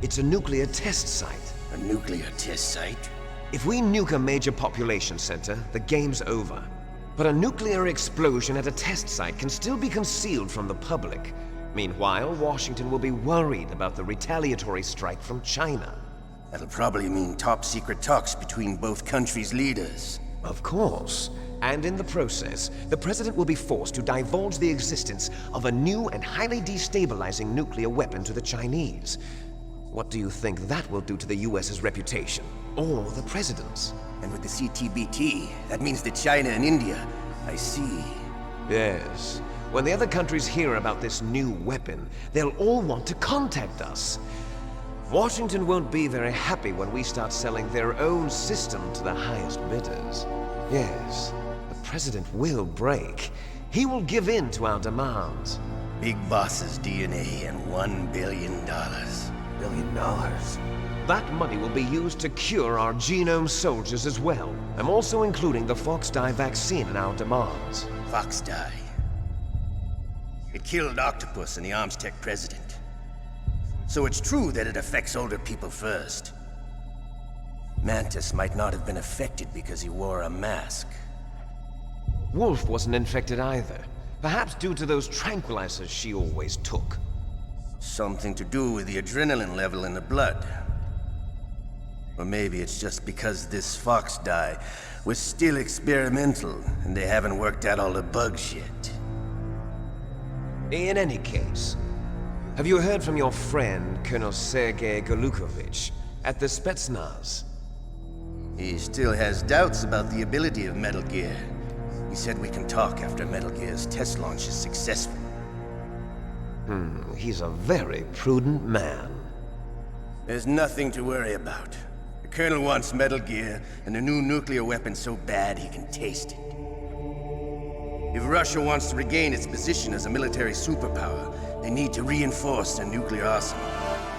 It's a nuclear test site. A nuclear test site? If we nuke a major population center, the game's over. But a nuclear explosion at a test site can still be concealed from the public. Meanwhile, Washington will be worried about the retaliatory strike from China. That'll probably mean top-secret talks between both countries' leaders. Of course. And in the process, the president will be forced to divulge the existence of a new and highly destabilizing nuclear weapon to the Chinese. What do you think that will do to the US's reputation? Or the president's? And with the CTBT, that means that China and India. I see. Yes. When the other countries hear about this new weapon, they'll all want to contact us. Washington won't be very happy when we start selling their own system to the highest bidders. Yes, the president will break. He will give in to our demands. Big Boss's DNA and $1 billion. $1 billion? That money will be used to cure our genome soldiers as well. I'm also including the Foxdie vaccine in our demands. Foxdie. It killed Octopus and the Armstech president. So it's true that it affects older people first. Mantis might not have been affected because he wore a mask. Wolf wasn't infected either. Perhaps due to those tranquilizers she always took. Something to do with the adrenaline level in the blood. Or maybe it's just because this Foxdie was still experimental and they haven't worked out all the bugs yet. In any case, have you heard from your friend, Colonel Sergei Golukovich, at the Spetsnaz? He still has doubts about the ability of Metal Gear. He said we can talk after Metal Gear's test launch is successful. He's a very prudent man. There's nothing to worry about. The Colonel wants Metal Gear and a new nuclear weapon so bad he can taste it. If Russia wants to regain its position as a military superpower, they need to reinforce their nuclear arsenal.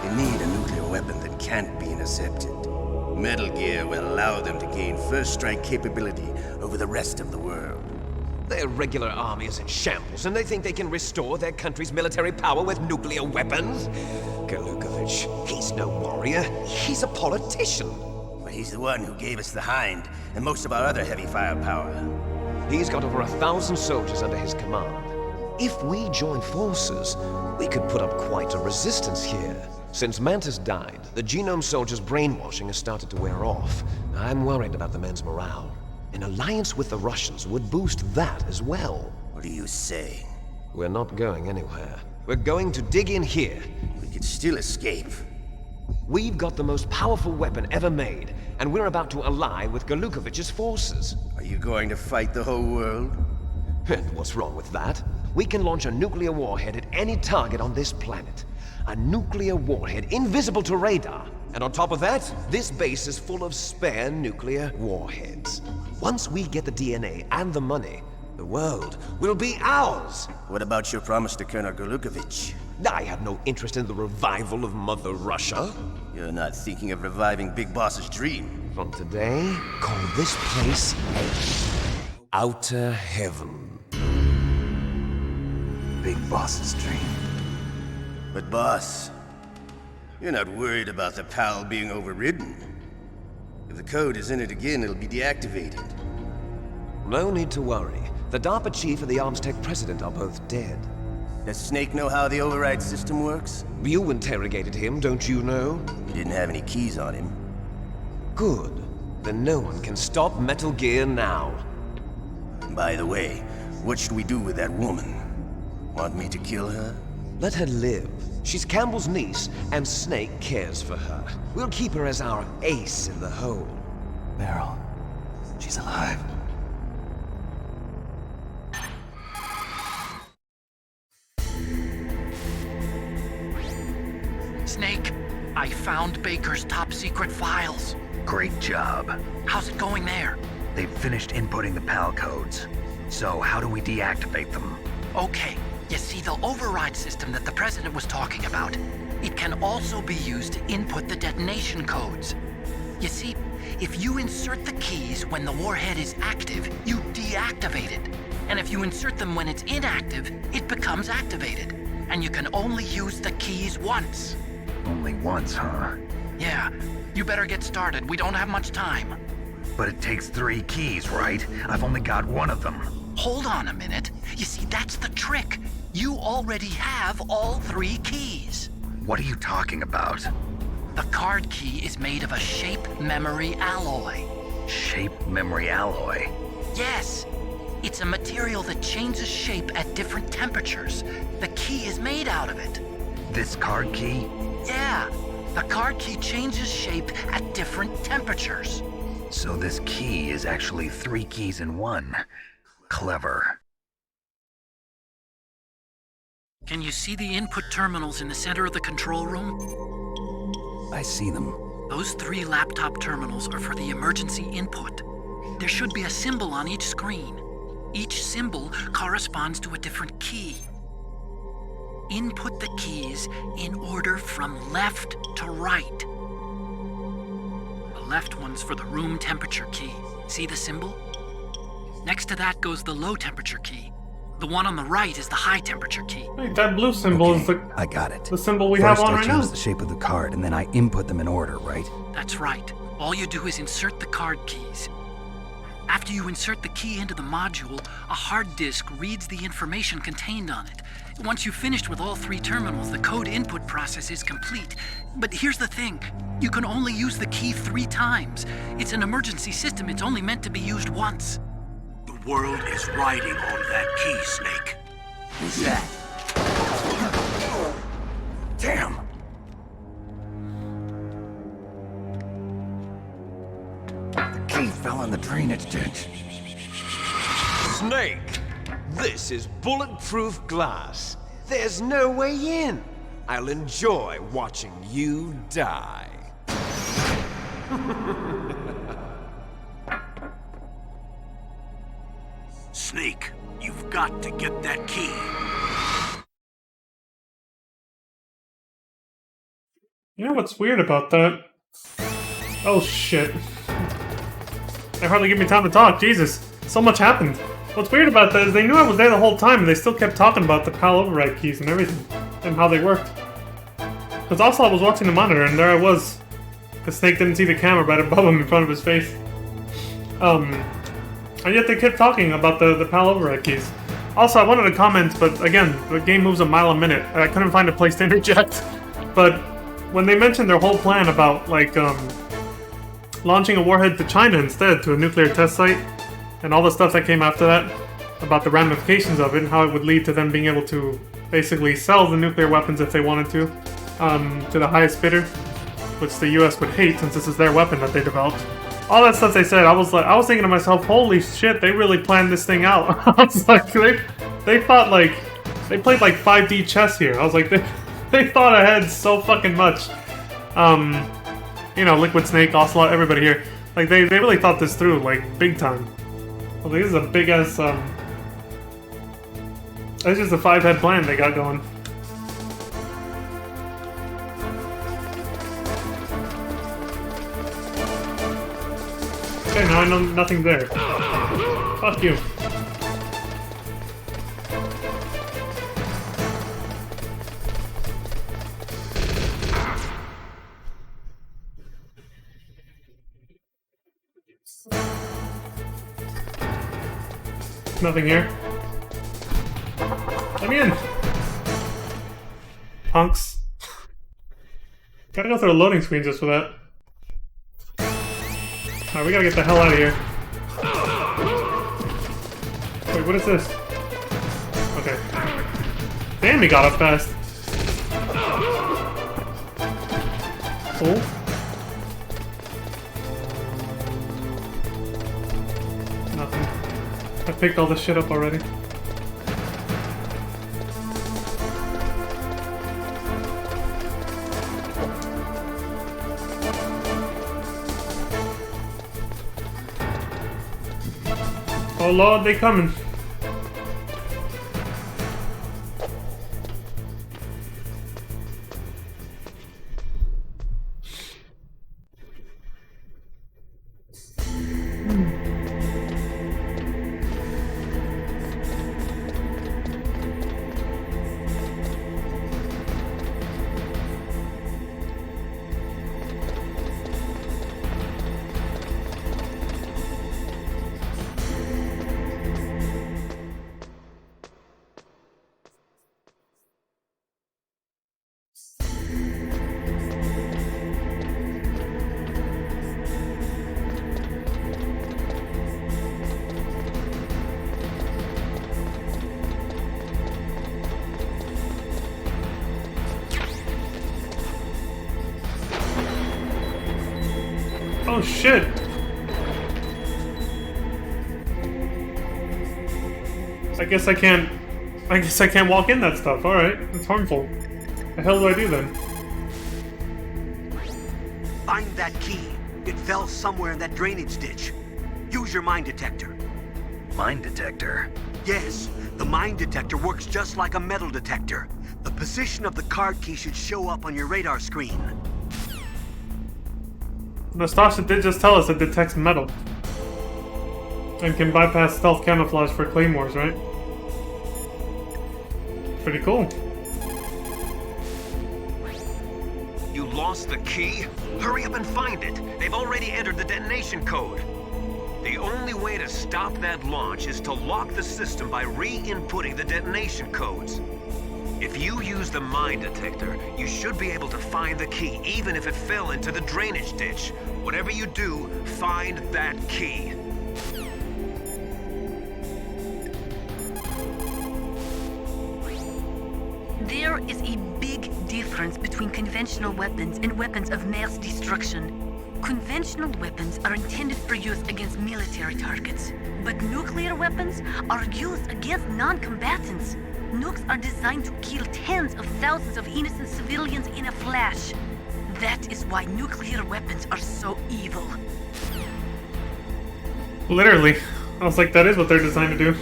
They need a nuclear weapon that can't be intercepted. Metal Gear will allow them to gain first strike capability over the rest of the world. Their regular army is in shambles, and they think they can restore their country's military power with nuclear weapons? Golukovich, he's no warrior. He's a politician. But he's the one who gave us the Hind and most of our other heavy firepower. He's got over 1,000 soldiers under his command. If we join forces, we could put up quite a resistance here. Since Mantis died, the genome soldiers' brainwashing has started to wear off. I'm worried about the men's morale. An alliance with the Russians would boost that as well. What are you saying? We're not going anywhere. We're going to dig in here. We could still escape. We've got the most powerful weapon ever made, and we're about to ally with Golukovich's forces. Are you going to fight the whole world? And what's wrong with that? We can launch a nuclear warhead at any target on this planet. A nuclear warhead invisible to radar. And on top of that, this base is full of spare nuclear warheads. Once we get the DNA and the money, the world will be ours! What about your promise to Colonel Golukovich? I have no interest in the revival of Mother Russia. You're not thinking of reviving Big Boss's dream. From today, call this place Outer Heaven. Big Boss's dream. But boss, you're not worried about the PAL being overridden. If the code is in it again, it'll be deactivated. No need to worry. The DARPA chief and the Armstech president are both dead. Does Snake know how the override system works? You interrogated him, don't you know? He didn't have any keys on him. Good. Then no one can stop Metal Gear now. By the way, what should we do with that woman? Want me to kill her? Let her live. She's Campbell's niece, and Snake cares for her. We'll keep her as our ace in the hole. Meryl, she's alive. Snake, I found Baker's top secret files. Great job. How's it going there? They've finished inputting the PAL codes. So how do we deactivate them? Okay, you see the override system that the president was talking about. It can also be used to input the detonation codes. You see, if you insert the keys when the warhead is active, you deactivate it. And if you insert them when it's inactive, it becomes activated. And you can only use the keys once. Only once, huh? Yeah, You better get started. We don't have much time. But it takes 3 keys, right? I've only got 1 of them. Hold on a minute. You see, that's the trick. You already have all 3 keys. What are you talking about? The card key is made of a shape memory alloy. Shape memory alloy? Yes. It's a material that changes shape at different temperatures. The key is made out of it. This card key? Yeah. The card key changes shape at different temperatures. So this key is actually 3 keys in 1. Clever. Can you see the input terminals in the center of the control room? I see them. Those 3 laptop terminals are for the emergency input. There should be a symbol on each screen. Each symbol corresponds to a different key. Input the keys in order from left to right. The left one's for the room temperature key. See the symbol? Next to that goes the low temperature key. The one on the right is the high temperature key. Wait, that blue symbol is I got it. the symbol we have on right now. First I choose the shape of the card, and then I input them in order, right? That's right. All you do is insert the card keys. After you insert the key into the module, a hard disk reads the information contained on it. Once you've finished with all 3 terminals, the code input process is complete. But here's the thing. You can only use the key 3 times. It's an emergency system. It's only meant to be used once. The world is riding on that key, Snake. Who's that? Damn! The key fell in the drainage ditch. Snake! This is bulletproof glass. There's no way in. I'll enjoy watching you die. Snake, you've got to get that key. You know what's weird about that? Oh shit. They hardly give me time to talk, Jesus. So much happened. What's weird about that is they knew I was there the whole time and they still kept talking about the PAL override keys and everything. And how they worked. Because also I was watching the monitor and there I was. The Snake didn't see the camera right above him in front of his face. And yet they kept talking about the PAL override keys. Also, I wanted to comment, but again, the game moves a mile a minute. I couldn't find a place to interject. But when they mentioned their whole plan about, like, launching a warhead to China instead, to a nuclear test site, and all the stuff that came after that, about the ramifications of it, and how it would lead to them being able to basically sell the nuclear weapons if they wanted to the highest bidder, which the US would hate since this is their weapon that they developed. All that stuff they said, I was thinking to myself, holy shit, they really planned this thing out. I was like, they thought like, they played like 5D chess here. I was like, they thought ahead so fucking much. You know, Liquid Snake, Ocelot, everybody here. Like, they really thought this through, like, big time. Well, this is a big ass, that's just a 5-head plan they got going. Okay, now I know nothing's there. Fuck you. Nothing here. Let me in! Punks. Gotta go through a loading screen just for that. Alright, we gotta get the hell out of here. Wait, what is this? Okay. Damn, he got up fast. Oh. Nothing. I picked all this shit up already. Oh Lord, they coming. Oh shit! I guess I can't walk in that stuff. Alright, it's harmful. The hell do I do then? Find that key. It fell somewhere in that drainage ditch. Use your mine detector. Mine detector? Yes, the mine detector works just like a metal detector. The position of the card key should show up on your radar screen. Nastasha did just tell us it detects metal. And can bypass stealth camouflage for claymores, right? Pretty cool. You lost the key? Hurry up and find it. They've already entered the detonation code. The only way to stop that launch is to lock the system by re-inputting the detonation codes. If you use the mine detector, you should be able to find the key, even if it fell into the drainage ditch. Whatever you do, find that key. There is a big difference between conventional weapons and weapons of mass destruction. Conventional weapons are intended for use against military targets, but nuclear weapons are used against non-combatants. Nukes are designed to kill tens of thousands of innocent civilians in a flash. That is why nuclear weapons are so evil. Literally. I was like, that is what they're designed to do.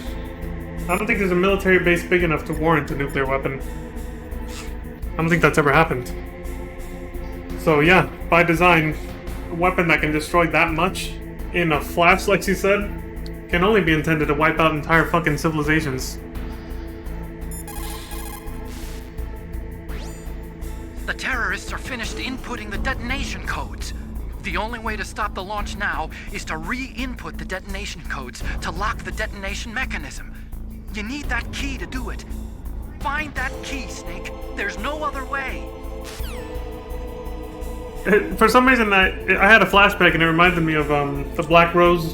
I don't think there's a military base big enough to warrant a nuclear weapon. I don't think that's ever happened. So yeah, by design, a weapon that can destroy that much in a flash, like she said, can only be intended to wipe out entire fucking civilizations. The terrorists are finished inputting the detonation codes. The only way to stop the launch now is to re-input the detonation codes to lock the detonation mechanism. You need that key to do it. Find that key, Snake. There's no other way. For some reason, I had a flashback and it reminded me of the Black Rose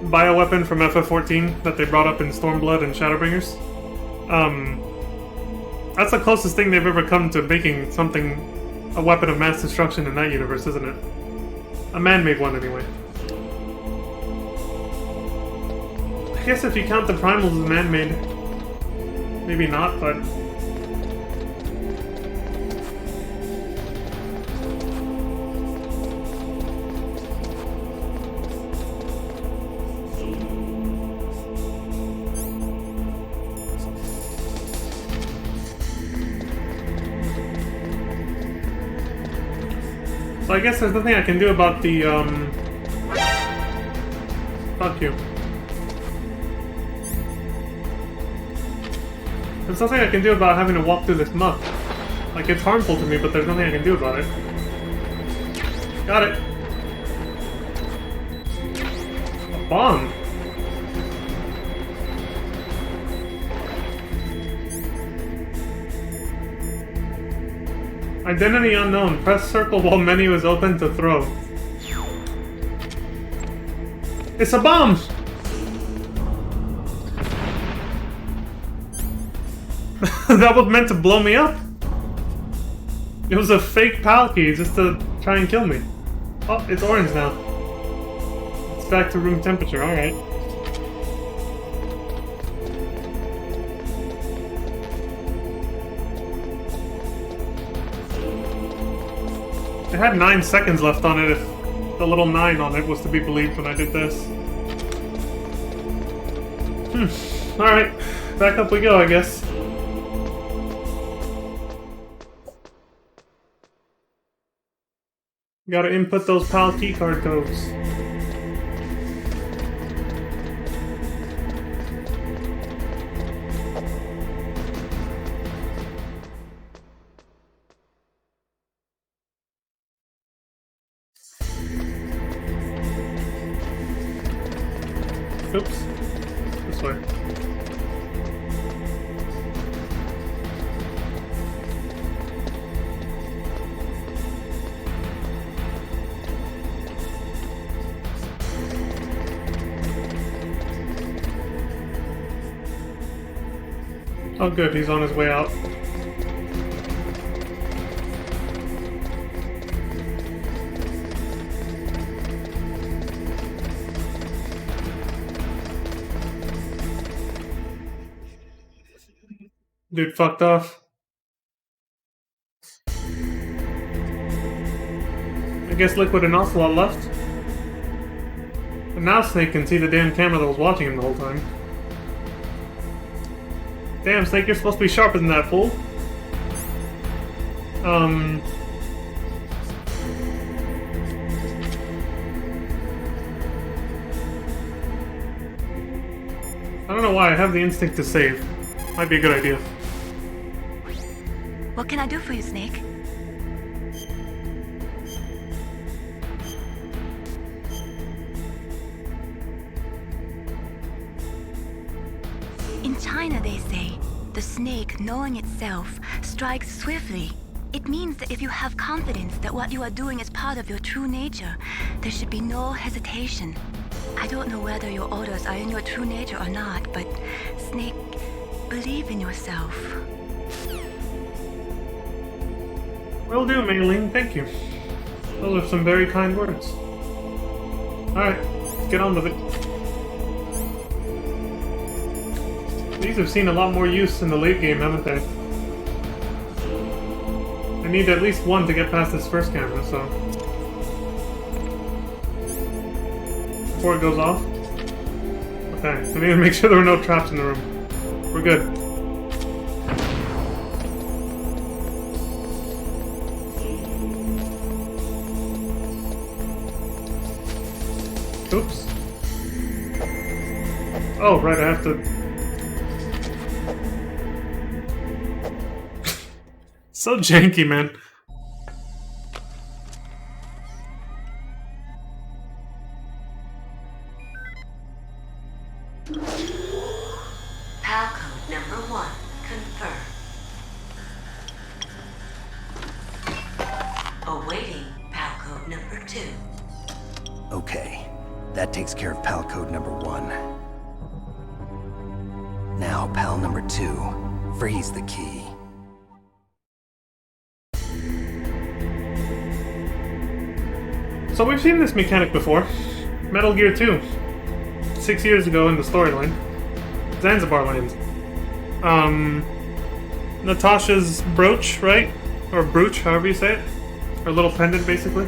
bioweapon from FF14 that they brought up in Stormblood and Shadowbringers. That's the closest thing they've ever come to making something a weapon of mass destruction in that universe, isn't it? A man-made one, anyway. I guess if you count the primals as man-made, maybe not, but... So I guess there's nothing I can do about the, Fuck you. There's nothing I can do about having to walk through this muck. Like, it's harmful to me, but there's nothing I can do about it. Got it. A bomb. Identity unknown. Press circle while menu is open to throw. It's a bomb! That was meant to blow me up. It was a fake PAL key just to try and kill me. Oh, it's orange now. It's back to room temperature, alright. It had 9 seconds left on it if the little 9 on it was to be believed when I did this. Alright, back up we go, I guess. Gotta input those PAL keycard codes. Oops. This way. Oh good, he's on his way out. Dude fucked off. I guess Liquid and Ocelot left. And now Snake can see the damn camera that was watching him the whole time. Damn, Snake, you're supposed to be sharper than that, fool. I don't know why, I have the instinct to save. Might be a good idea. What can I do for you, Snake? In China, they say, the snake, knowing itself, strikes swiftly. It means that if you have confidence that what you are doing is part of your true nature, there should be no hesitation. I don't know whether your orders are in your true nature or not, but Snake, believe in yourself. Will do, Maylene, thank you. Those are some very kind words. Alright, get on with it. These have seen a lot more use in the late game, haven't they? I need at least one to get past this first camera, so... Before it goes off? Okay, I need to make sure there are no traps in the room. We're good. Oops. Oh, right, I have to... So janky, man. PAL code number 1 confirmed. Awaiting PAL code number 2. Okay, that takes care of PAL code number 1. Now, PAL number 2. Freeze the key. So we've seen this mechanic before. Metal Gear 2. 6 years ago in the storyline. Zanzibar Land. Natasha's brooch, right? Or brooch, however you say it. Her little pendant, basically.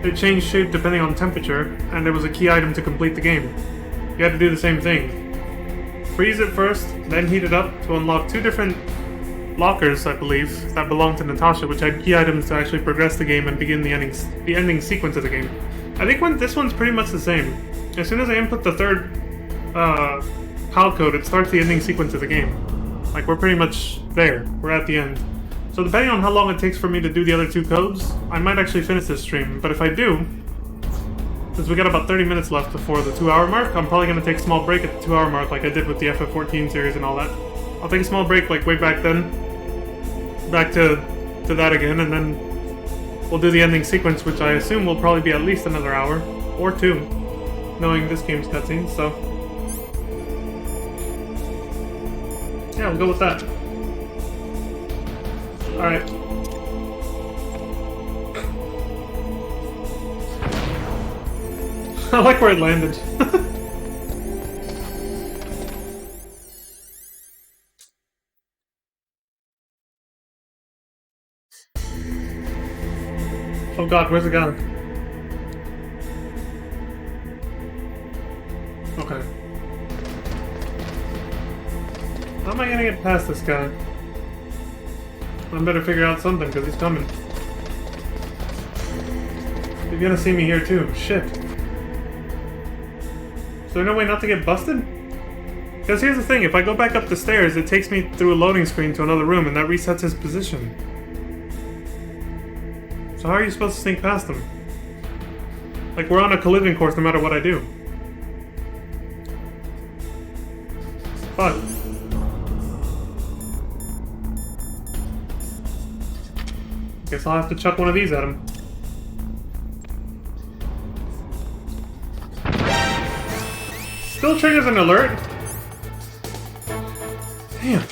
It changed shape depending on temperature, and it was a key item to complete the game. You had to do the same thing. Freeze it first, then heat it up to unlock 2 different lockers, I believe, that belonged to Natasha, which had key items to actually progress the game and begin the ending sequence of the game. I think this one's pretty much the same. As soon as I input the third PAL code, it starts the ending sequence of the game. Like, we're pretty much there. We're at the end. So depending on how long it takes for me to do the other 2 codes, I might actually finish this stream. But if I do, since we got about 30 minutes left before the 2-hour mark, I'm probably going to take a small break at the 2-hour mark like I did with the FF14 series and all that. I'll take a small break like way back then. Back to that again, and then we'll do the ending sequence, which I assume will probably be at least another hour, or 2, knowing this game's cutscenes, so... yeah, we'll go with that. Alright. I like where it landed. Oh god, where's the gun? Okay. How am I gonna get past this guy? I better figure out something, because he's coming. He's gonna see me here too. Shit. Is there no way not to get busted? Because here's the thing, if I go back up the stairs, it takes me through a loading screen to another room, and that resets his position. So how are you supposed to sneak past them? Like, we're on a collision course no matter what I do. Fuck. Guess I'll have to chuck one of these at him. Still triggers an alert? Damn.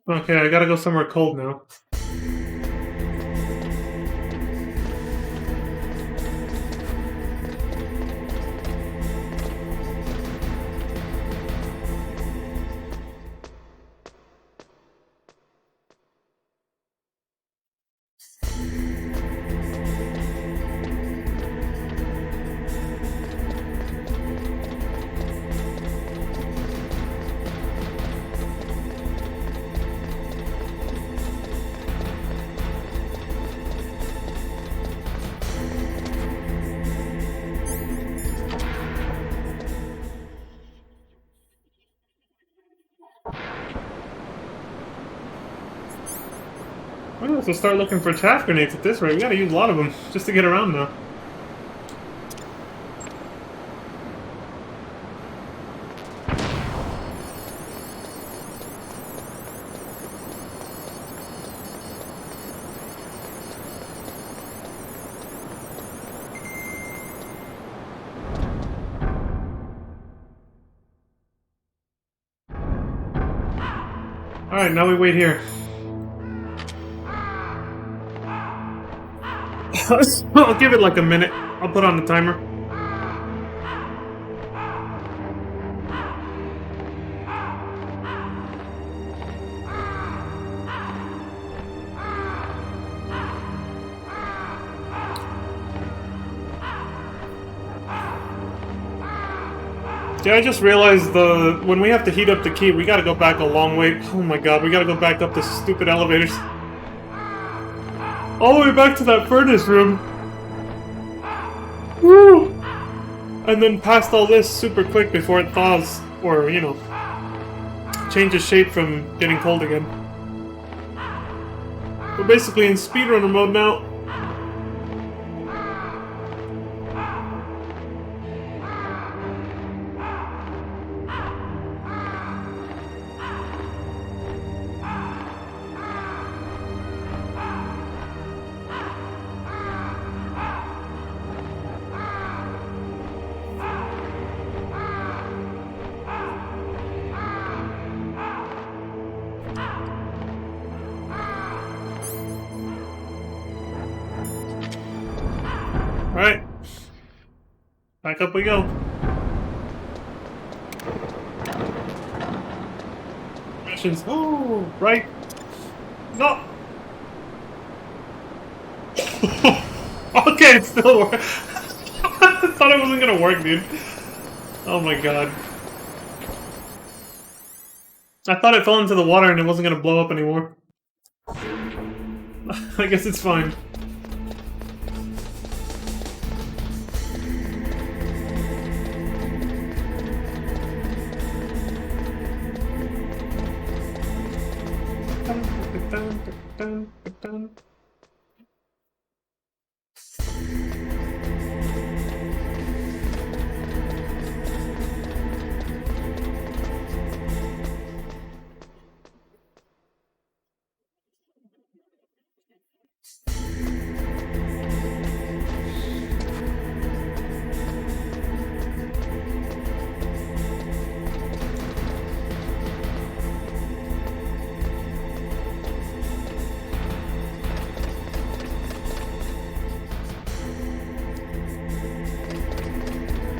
Okay, I gotta go somewhere cold now. I'm gonna have to start looking for chaff grenades at this rate. We gotta use a lot of them just to get around now. Alright, now we wait here. I'll give it like a minute. I'll put on the timer. Yeah, I just realized when we have to heat up the key, we gotta go back a long way. Oh my god, we gotta go back up the stupid elevators. All the way back to that furnace room. Woo! And then past all this super quick before it thaws. Or, you know, changes shape from getting cold again. We're basically in speedrunner mode now. Alright. Back up we go. Missions. Oh, right. No! Okay, it still works. I thought it wasn't gonna work, dude. Oh my god. I thought it fell into the water and it wasn't gonna blow up anymore. I guess it's fine.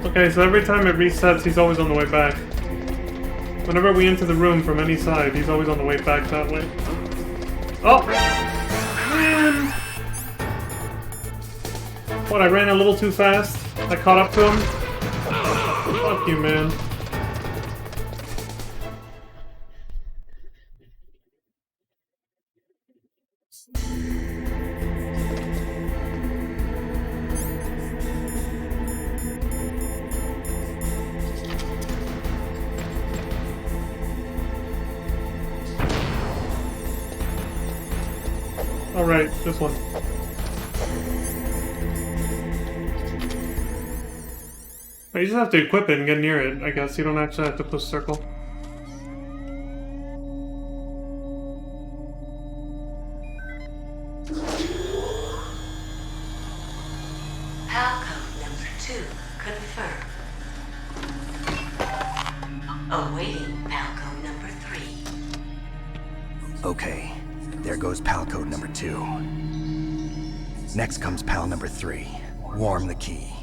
Okay, so every time it resets, he's always on the way back. Whenever we enter the room from any side, he's always on the way back that way. Oh! Man! What, I ran a little too fast? I caught up to him? Fuck you, man. Alright, this one. You just have to equip it and get near it, I guess. You don't actually have to push circle. Palcode number 2 confirmed. Awaiting Palcode number 3. Okay, there goes PAL code number 2. Next comes PAL number 3. Warm the key.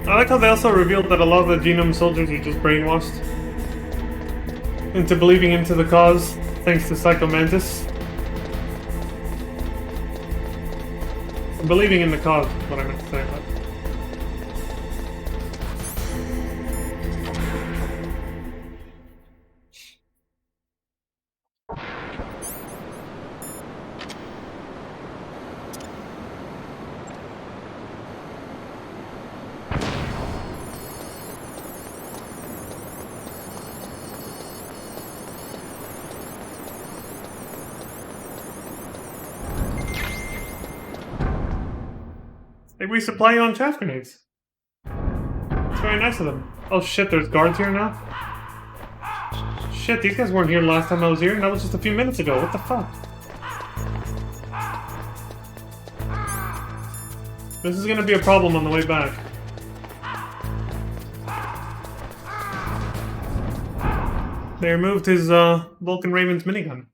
I like how they also revealed that a lot of the Genome soldiers are just brainwashed into believing into the cause, thanks to Psycho Mantis. Believing in the cause is what I meant to say. They resupply you on chaff grenades. It's very nice of them. Oh shit, there's guards here now? Shit, these guys weren't here last time I was here, and that was just a few minutes ago. What the fuck? This is gonna be a problem on the way back. They removed his Vulcan Raven's minigun.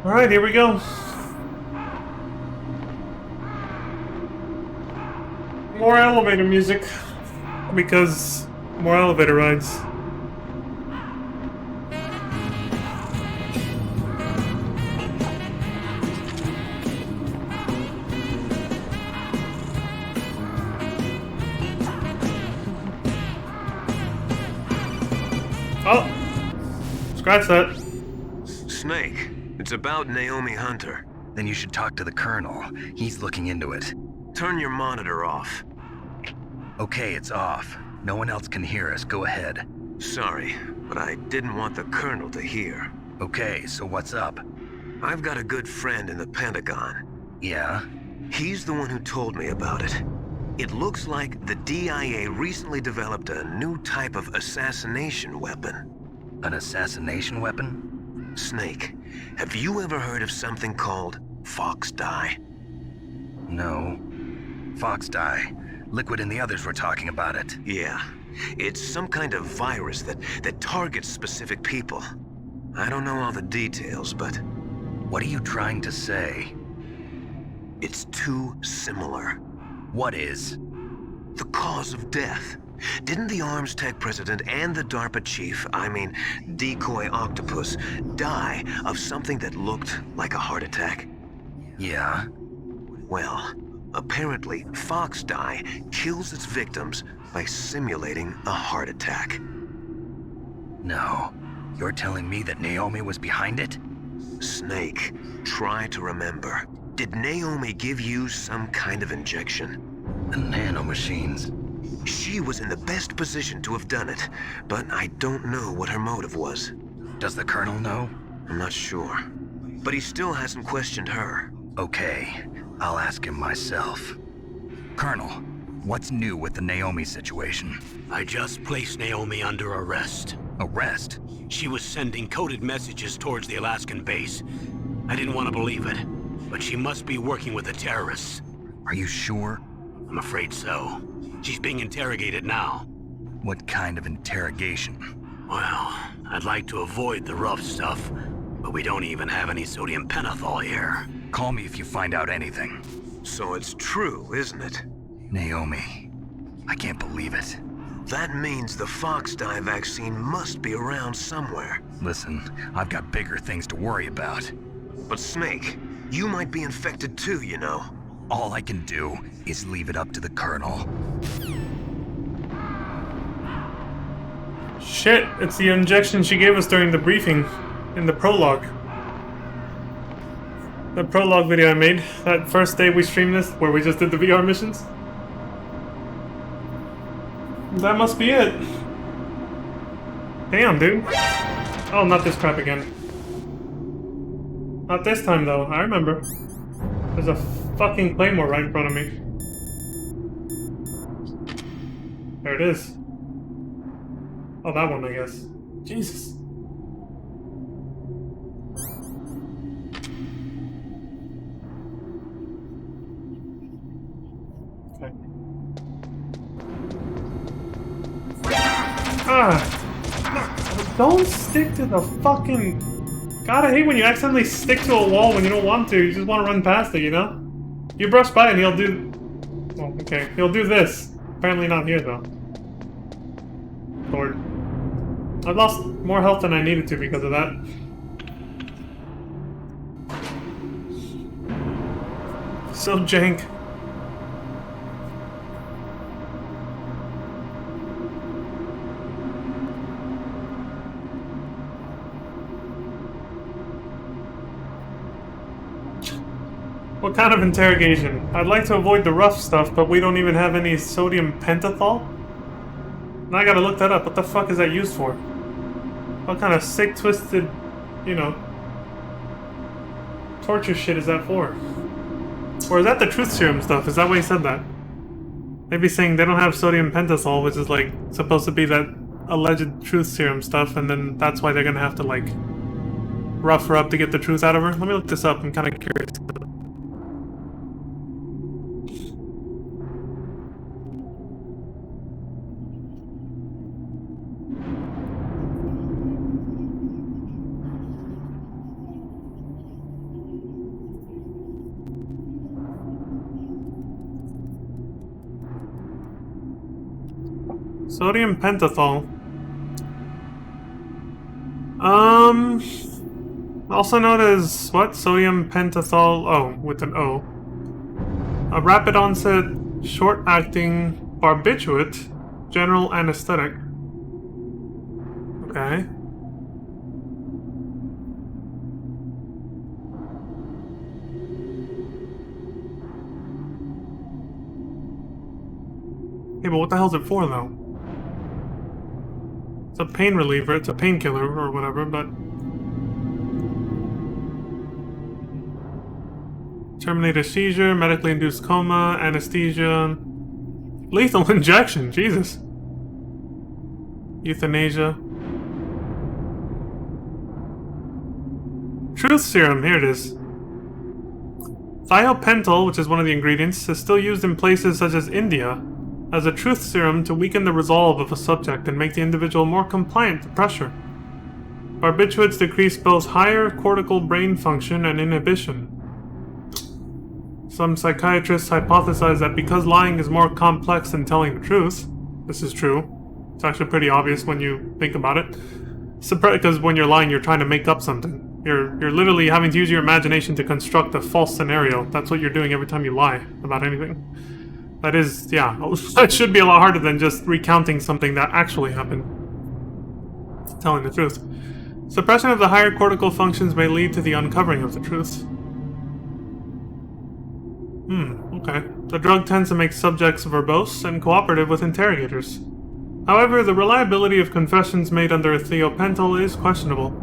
Alright, here we go. More elevator music. Because more elevator rides. Oh! Scratch that. Snake. It's about Naomi Hunter. Then you should talk to the Colonel. He's looking into it. Turn your monitor off. Okay, it's off. No one else can hear us. Go ahead. Sorry, but I didn't want the Colonel to hear. Okay, so what's up? I've got a good friend in the Pentagon. Yeah? He's the one who told me about it. It looks like the DIA recently developed a new type of assassination weapon. An assassination weapon? Snake, have you ever heard of something called Fox Dye? No. Fox Dye. Liquid and the others were talking about it. Yeah. It's some kind of virus that targets specific people. I don't know all the details, but... What are you trying to say? It's too similar. What is? The cause of death. Didn't the Arms Tech president and the DARPA chief, Decoy Octopus, die of something that looked like a heart attack? Yeah? Well, apparently Fox Dye kills its victims by simulating a heart attack. No. You're telling me that Naomi was behind it? Snake, try to remember. Did Naomi give you some kind of injection? The nanomachines. She was in the best position to have done it, but I don't know what her motive was. Does the Colonel know? I'm not sure. But he still hasn't questioned her. Okay, I'll ask him myself. Colonel, what's new with the Naomi situation? I just placed Naomi under arrest. Arrest? She was sending coded messages towards the Alaskan base. I didn't want to believe it, but she must be working with the terrorists. Are you sure? I'm afraid so. She's being interrogated now. What kind of interrogation? Well, I'd like to avoid the rough stuff, but we don't even have any sodium pentothal here. Call me if you find out anything. So it's true, isn't it? Naomi, I can't believe it. That means the Fox dye vaccine must be around somewhere. Listen, I've got bigger things to worry about. But Snake, you might be infected too, you know. All I can do is leave it up to the Colonel. Shit, it's the injection she gave us during the briefing in the prologue. The prologue video I made, that first day we streamed this, where we just did the VR missions. That must be it. Damn, dude. Oh, not this crap again. Not this time, though. I remember. There's a fucking Claymore right in front of me. There it is. Oh, that one, I guess. Jesus. Okay. Ah! Don't stick to the fucking... God, I hate when you accidentally stick to a wall when you don't want to. You just want to run past it, you know? You brush by and he'll do... Oh, okay. He'll do this. Apparently not here, though. Lord. I've lost more health than I needed to because of that. So jank. What kind of interrogation? I'd like to avoid the rough stuff, but we don't even have any sodium pentothal? Now I gotta look that up. What the fuck is that used for? What kind of sick, twisted, you know, torture shit is that for? Or is that the truth serum stuff? Is that why he said that? Maybe saying they don't have sodium pentothal, which is like supposed to be that alleged truth serum stuff, and then that's why they're gonna have to like rough her up to get the truth out of her. Let me look this up. I'm kind of curious. Sodium pentothal. Also known as what? Sodium pentothal. Oh, with an O. A rapid onset, short acting barbiturate, general anesthetic. Okay. Hey, but what the hell's it for, though? It's a pain reliever, it's a painkiller or whatever, but... Terminate a seizure, medically induced coma, anesthesia... Lethal injection, Jesus. Euthanasia. Truth serum, here it is. Thiopental, which is one of the ingredients, is still used in places such as India as a truth serum to weaken the resolve of a subject and make the individual more compliant to pressure. Barbiturates decrease both higher cortical brain function and inhibition. Some psychiatrists hypothesize that because lying is more complex than telling the truth, this is true. It's actually pretty obvious when you think about it. Because when you're lying, you're trying to make up something. You're literally having to use your imagination to construct a false scenario. That's what you're doing every time you lie about anything. That is, yeah, that should be a lot harder than just recounting something that actually happened. Telling the truth. Suppression of the higher cortical functions may lead to the uncovering of the truth. Okay. The drug tends to make subjects verbose and cooperative with interrogators. However, the reliability of confessions made under thiopental is questionable.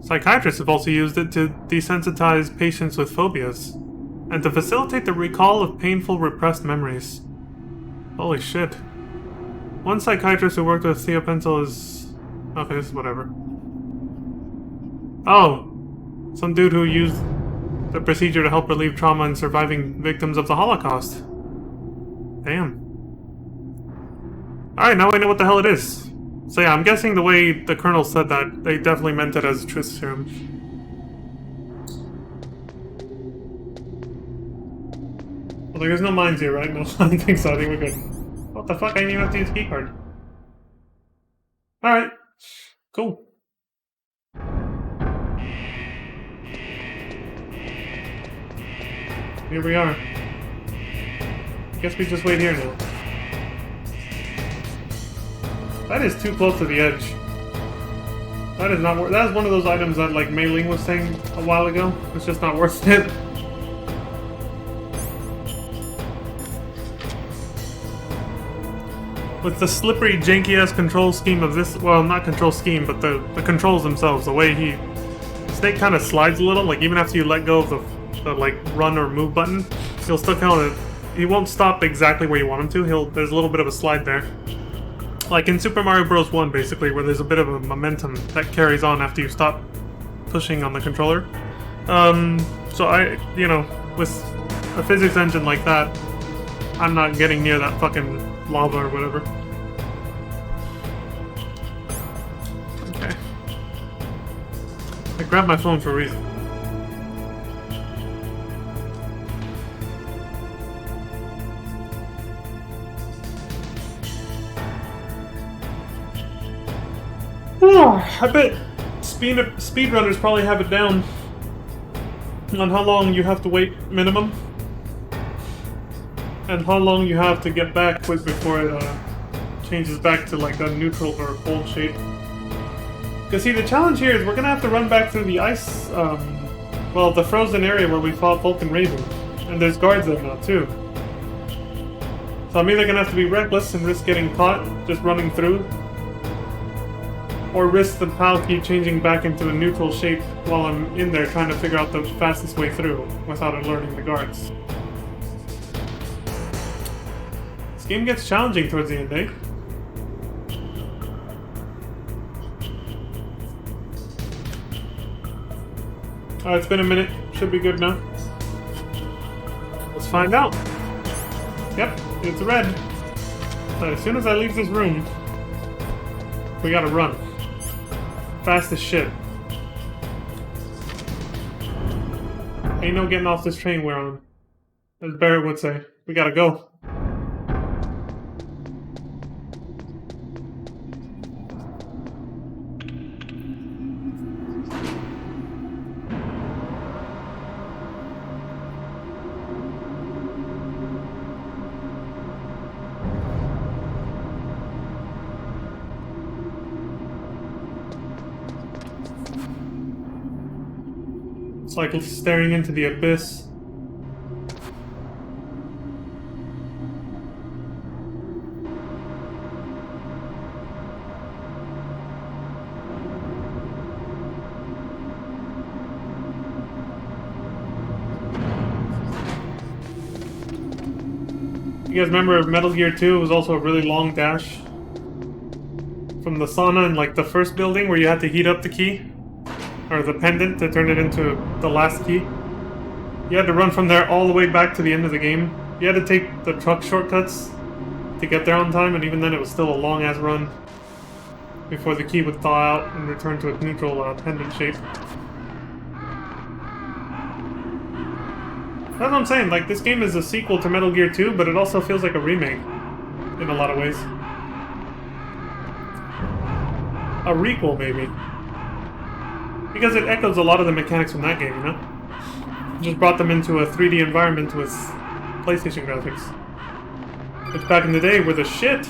Psychiatrists have also used it to desensitize patients with phobias, and to facilitate the recall of painful repressed memories. Holy shit. One psychiatrist who worked with thiopental is... Okay, this is whatever. Oh! Some dude who used the procedure to help relieve trauma in surviving victims of the Holocaust. Damn. Alright, now I know what the hell it is. So yeah, I'm guessing the way the Colonel said that, they definitely meant it as truth serum. Well, there's no mines here, right? No, I don't think so. I think we're good. What the fuck? I didn't even have to use a keycard. Alright. Cool. Here we are. Guess we just wait here now. That is too close to the edge. That is not worth. That is one of those items that, like Mei Ling was saying a while ago. It's just not worth it. With the slippery, janky-ass control scheme of this, well, not control scheme, but the controls themselves, the way Snake kind of slides a little, like even after you let go of the like run or move button, he'll still kind of, he won't stop exactly where you want him to. There's a little bit of a slide there. Like in Super Mario Bros. 1, basically, where there's a bit of a momentum that carries on after you stop pushing on the controller. So you know, with a physics engine like that, I'm not getting near that fucking lava or whatever. Okay. I grabbed my phone for a reason. I bet speedrunners probably have it down on how long you have to wait minimum, and how long you have to get back with before it changes back to like a neutral or cold shape. Because see, the challenge here is we're gonna have to run back through the ice, well, the frozen area where we fought Vulcan Raven, and there's guards there now too. So I'm either gonna have to be reckless and risk getting caught just running through, or risk the PAL key changing back into a neutral shape while I'm in there trying to figure out the fastest way through without alerting the guards. This game gets challenging towards the end, eh? Alright, it's been a minute. Should be good now. Let's find out. Yep, it's red. But as soon as I leave this room, we gotta run. Fast as shit. Ain't no getting off this train we're on. As Barrett would say. We gotta go. It's like staring into the abyss. You guys remember Metal Gear 2 was also a really long dash from the sauna in like the first building where you had to heat up the key? Or the pendant to turn it into the last key. You had to run from there all the way back to the end of the game. You had to take the truck shortcuts to get there on time, and even then it was still a long-ass run before the key would thaw out and return to its neutral pendant shape. That's what I'm saying, like, this game is a sequel to Metal Gear 2, but it also feels like a remake in a lot of ways. A requel, maybe. Because it echoes a lot of the mechanics from that game, you know? Just brought them into a 3D environment with PlayStation graphics. Which back in the day were the shit.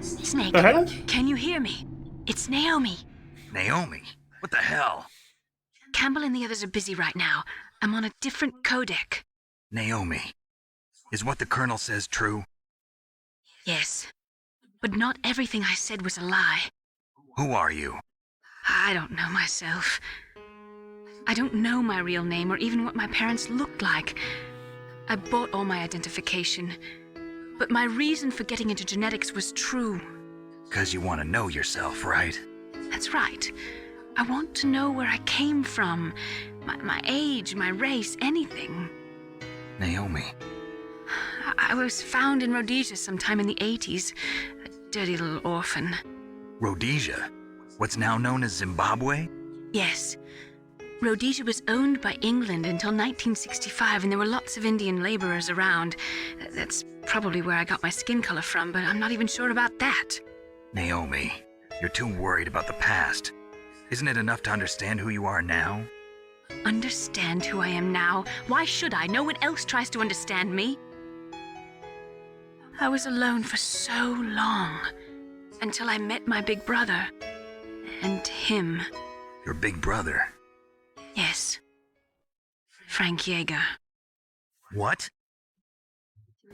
Snake, The hell? can you hear me? It's Naomi. Naomi, what the hell? Campbell and the others are busy right now. I'm on a different codec. Naomi, is what the Colonel says true? Yes. But not everything I said was a lie. Who are you? I don't know myself. I don't know my real name or even what my parents looked like. I bought all my identification. But my reason for getting into genetics was true. 'Cause you want to know yourself, right? That's right. I want to know where I came from. My age, my race, anything. Naomi. I was found in Rhodesia sometime in the 80s. A dirty little orphan. Rhodesia? What's now known as Zimbabwe? Yes. Rhodesia was owned by England until 1965, and there were lots of Indian laborers around. That's probably where I got my skin color from, but I'm not even sure about that. Naomi, you're too worried about the past. Isn't it enough to understand who you are now? Understand who I am now? Why should I? No one else tries to understand me. I was alone for so long, until I met my big brother. And him. Your big brother? Yes. Frank Yeager. What?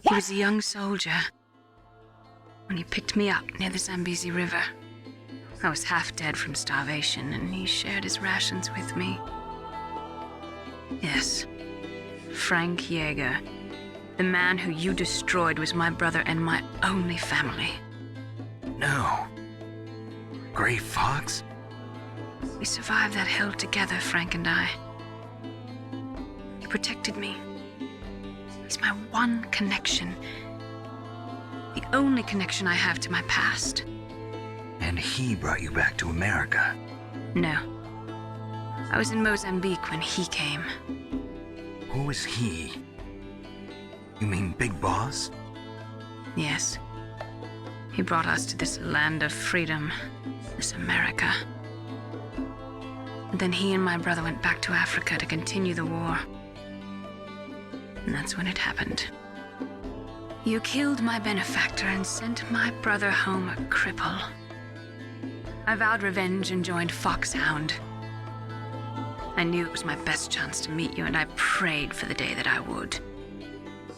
He was a young soldier when he picked me up near the Zambezi River. I was half dead from starvation, and he shared his rations with me. Yes. Frank Yeager. The man who you destroyed was my brother and my only family. No. Gray Fox? We survived that hell together, Frank and I. He protected me. He's my one connection. The only connection I have to my past. And he brought you back to America? No. I was in Mozambique when he came. Who is he? You mean Big Boss? Yes. He brought us to this land of freedom, this America. And then he and my brother went back to Africa to continue the war. And that's when it happened. You killed my benefactor and sent my brother home a cripple. I vowed revenge and joined Foxhound. I knew it was my best chance to meet you, and I prayed for the day that I would.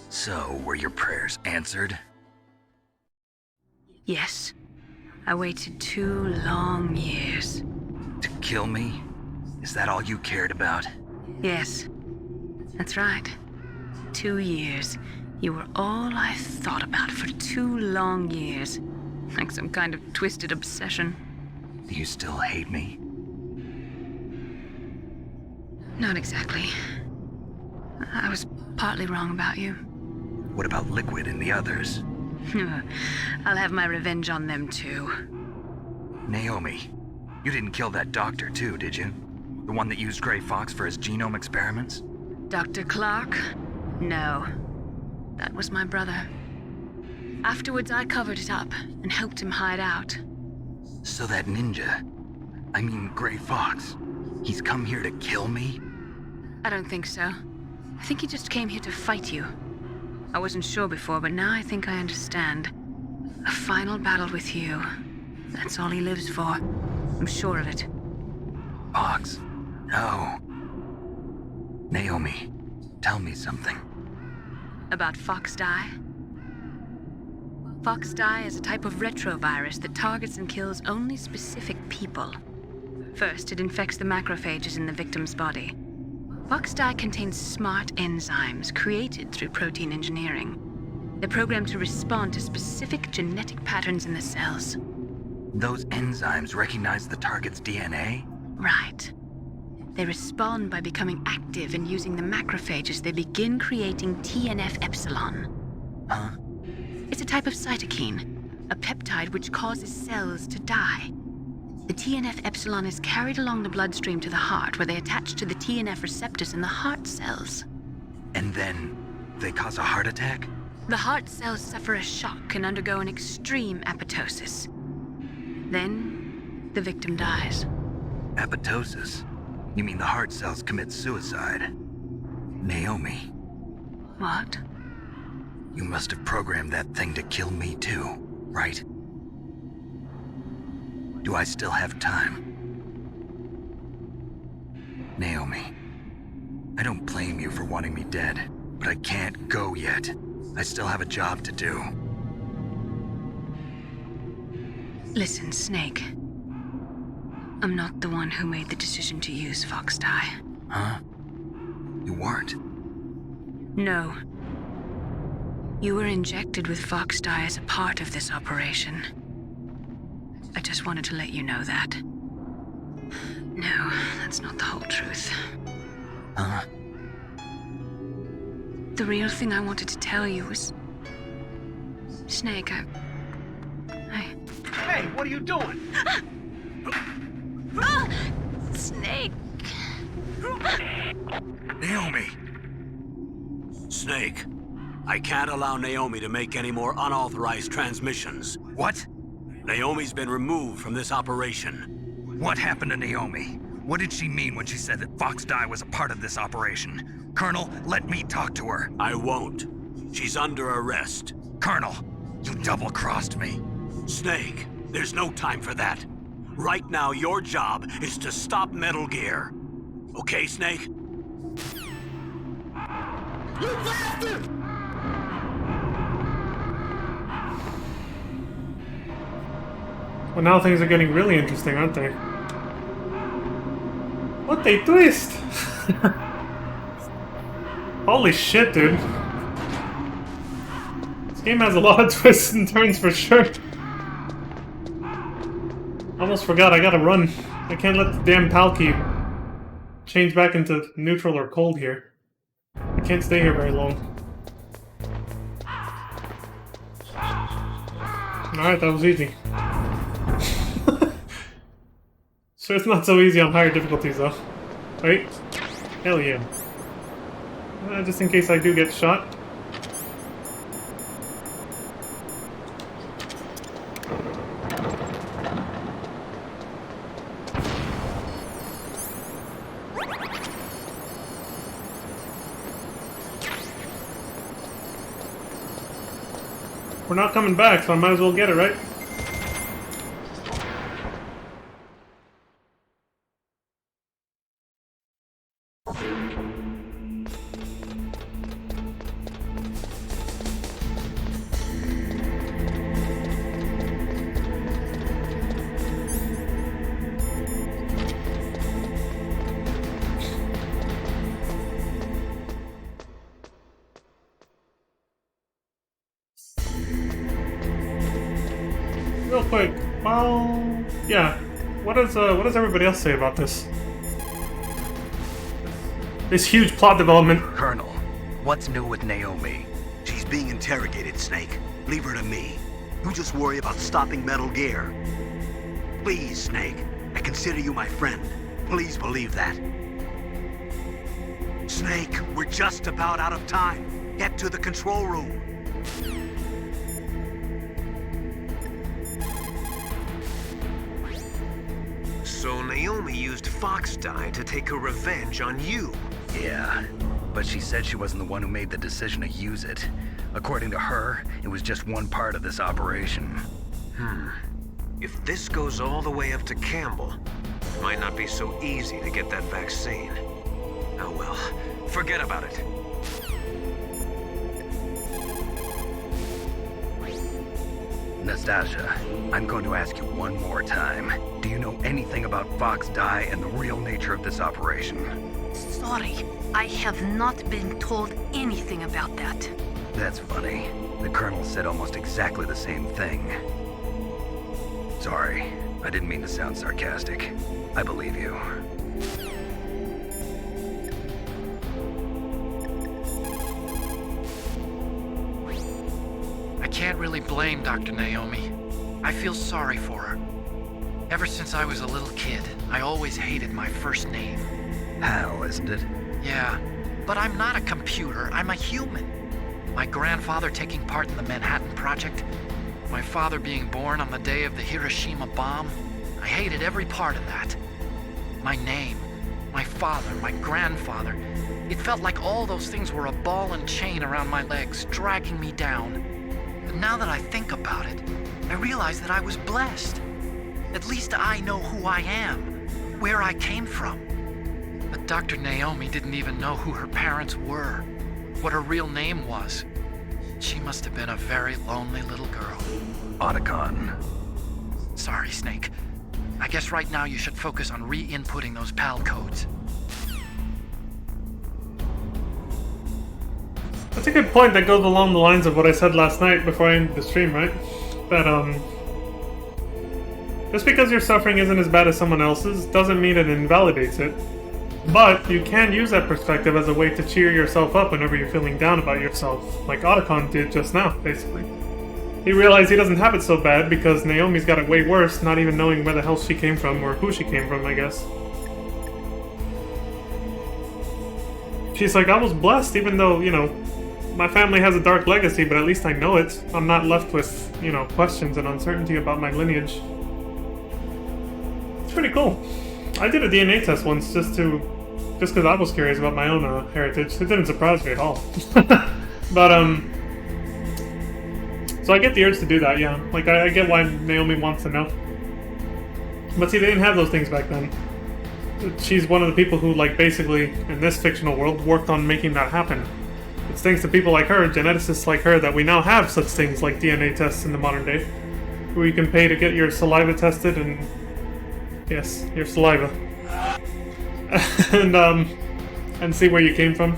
So, were your prayers answered? Yes. I waited 2 long years. To kill me? Is that all you cared about? Yes. That's right. 2 years. You were all I thought about for 2 long years. Like some kind of twisted obsession. Do you still hate me? Not exactly. I was partly wrong about you. What about Liquid and the others? I'll have my revenge on them too. Naomi, you didn't kill that doctor too, did you? The one that used Gray Fox for his genome experiments? Dr. Clark? No. That was my brother. Afterwards, I covered it up and helped him hide out. So that ninja, I mean Gray Fox, he's come here to kill me? I don't think so. I think he just came here to fight you. I wasn't sure before, but now I think I understand. A final battle with you. That's all he lives for. I'm sure of it. Fox? No. Naomi, tell me something. About Foxdie? Foxdie is a type of retrovirus that targets and kills only specific people. First, it infects the macrophages in the victim's body. Foxdie contains smart enzymes created through protein engineering. They're programmed to respond to specific genetic patterns in the cells. Those enzymes recognize the target's DNA? Right. They respond by becoming active and using the macrophages. They begin creating TNF-epsilon. Huh? It's a type of cytokine, a peptide which causes cells to die. The TNF-epsilon is carried along the bloodstream to the heart, where they attach to the TNF receptors in the heart cells. And then they cause a heart attack? The heart cells suffer a shock and undergo an extreme apoptosis. Then, the victim dies. Apoptosis? You mean the heart cells commit suicide? Naomi. What? You must have programmed that thing to kill me too, right? Do I still have time? wanting me dead, but I can't go yet. I still have a job to do. Listen, Snake. I'm not the one who made the decision to use Fox Dye. Huh? You weren't? No. You were injected with Fox Dye as a part of this operation. I just wanted to let you know that. No, that's not the whole truth. Huh? The real thing I wanted to tell you was... Snake, I... Hey, what are you doing? Snake! Naomi! Snake, I can't allow Naomi to make any more unauthorized transmissions. What? Naomi's been removed from this operation. What happened to Naomi? What did she mean when she said that Fox Dye was a part of this operation? Colonel, let me talk to her. I won't. She's under arrest. Colonel, you double-crossed me. Snake, there's no time for that. Right now, your job is to stop Metal Gear. Okay, Snake? You bastard! Well, now things are getting really interesting, aren't they? What a twist! Holy shit, dude. This game has a lot of twists and turns for sure. Almost forgot, I gotta run. I can't let the damn Palkey change back into neutral or cold here. I can't stay here very long. Alright, that was easy. So it's not so easy on higher difficulties though. Right? Hell yeah. Just in case I do get shot. We're not coming back, so I might as well get it, right? Real quick, well, yeah. What does everybody else say about this? This huge plot development. Colonel, what's new with Naomi? She's being interrogated, Snake. Leave her to me. You just worry about stopping Metal Gear. Please, Snake. I consider you my friend. Please believe that. Snake, we're just about out of time. Get to the control room. So Naomi used Fox Dye to take her revenge on you. Yeah, but she said she wasn't the one who made the decision to use it. According to her, it was just one part of this operation. If this goes all the way up to Campbell, it might not be so easy to get that vaccine. Oh well, forget about it. Nastasia, I'm going to ask you one more time. Do you know anything about Fox Dye and the real nature of this operation? Sorry, I have not been told anything about that. That's funny. The Colonel said almost exactly the same thing. Sorry, I didn't mean to sound sarcastic. I believe you. I can't really blame Dr. Naomi. I feel sorry for her. Ever since I was a little kid, I always hated my first name. Hal, isn't it? Yeah, but I'm not a computer, I'm a human. My grandfather taking part in the Manhattan Project, my father being born on the day of the Hiroshima bomb. I hated every part of that. My name, my father, my grandfather. It felt like all those things were a ball and chain around my legs, dragging me down. But now that I think about it, I realize that I was blessed. At least I know who I am, where I came from. But Dr. Naomi didn't even know who her parents were, what her real name was. She must have been a very lonely little girl. Otacon. Sorry, Snake. I guess right now you should focus on re-inputting those PAL codes. That's a good point that goes along the lines of what I said last night before I ended the stream, right? That, just because your suffering isn't as bad as someone else's doesn't mean it invalidates it. But you can use that perspective as a way to cheer yourself up whenever you're feeling down about yourself, like Otacon did just now, basically. He realized he doesn't have it so bad because Naomi's got it way worse, not even knowing where the hell she came from, or who she came from, I guess. She's like, I was blessed even though, you know, my family has a dark legacy, but at least I know it. I'm not left with, you know, questions and uncertainty about my lineage. It's pretty cool. I did a DNA test once just because I was curious about my own heritage. It didn't surprise me at all. But, so I get the urge to do that, yeah. Like, I get why Naomi wants to know. But see, they didn't have those things back then. She's one of the people who, like, basically, in this fictional world, worked on making that happen. It's thanks to people like her, geneticists like her, that we now have such things like DNA tests in the modern day. Where you can pay to get your saliva tested and... Yes, your saliva. And see where you came from.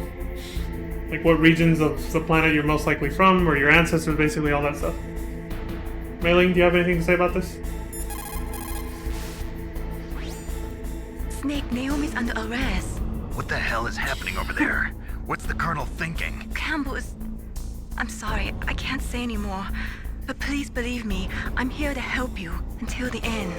Like what regions of the planet you're most likely from, or your ancestors, basically all that stuff. Mei Ling, do you have anything to say about this? Snake, Naomi's under arrest. What the hell is happening over there? What's the Colonel thinking? Campbell is... I'm sorry, I can't say anymore. But please believe me, I'm here to help you until the end.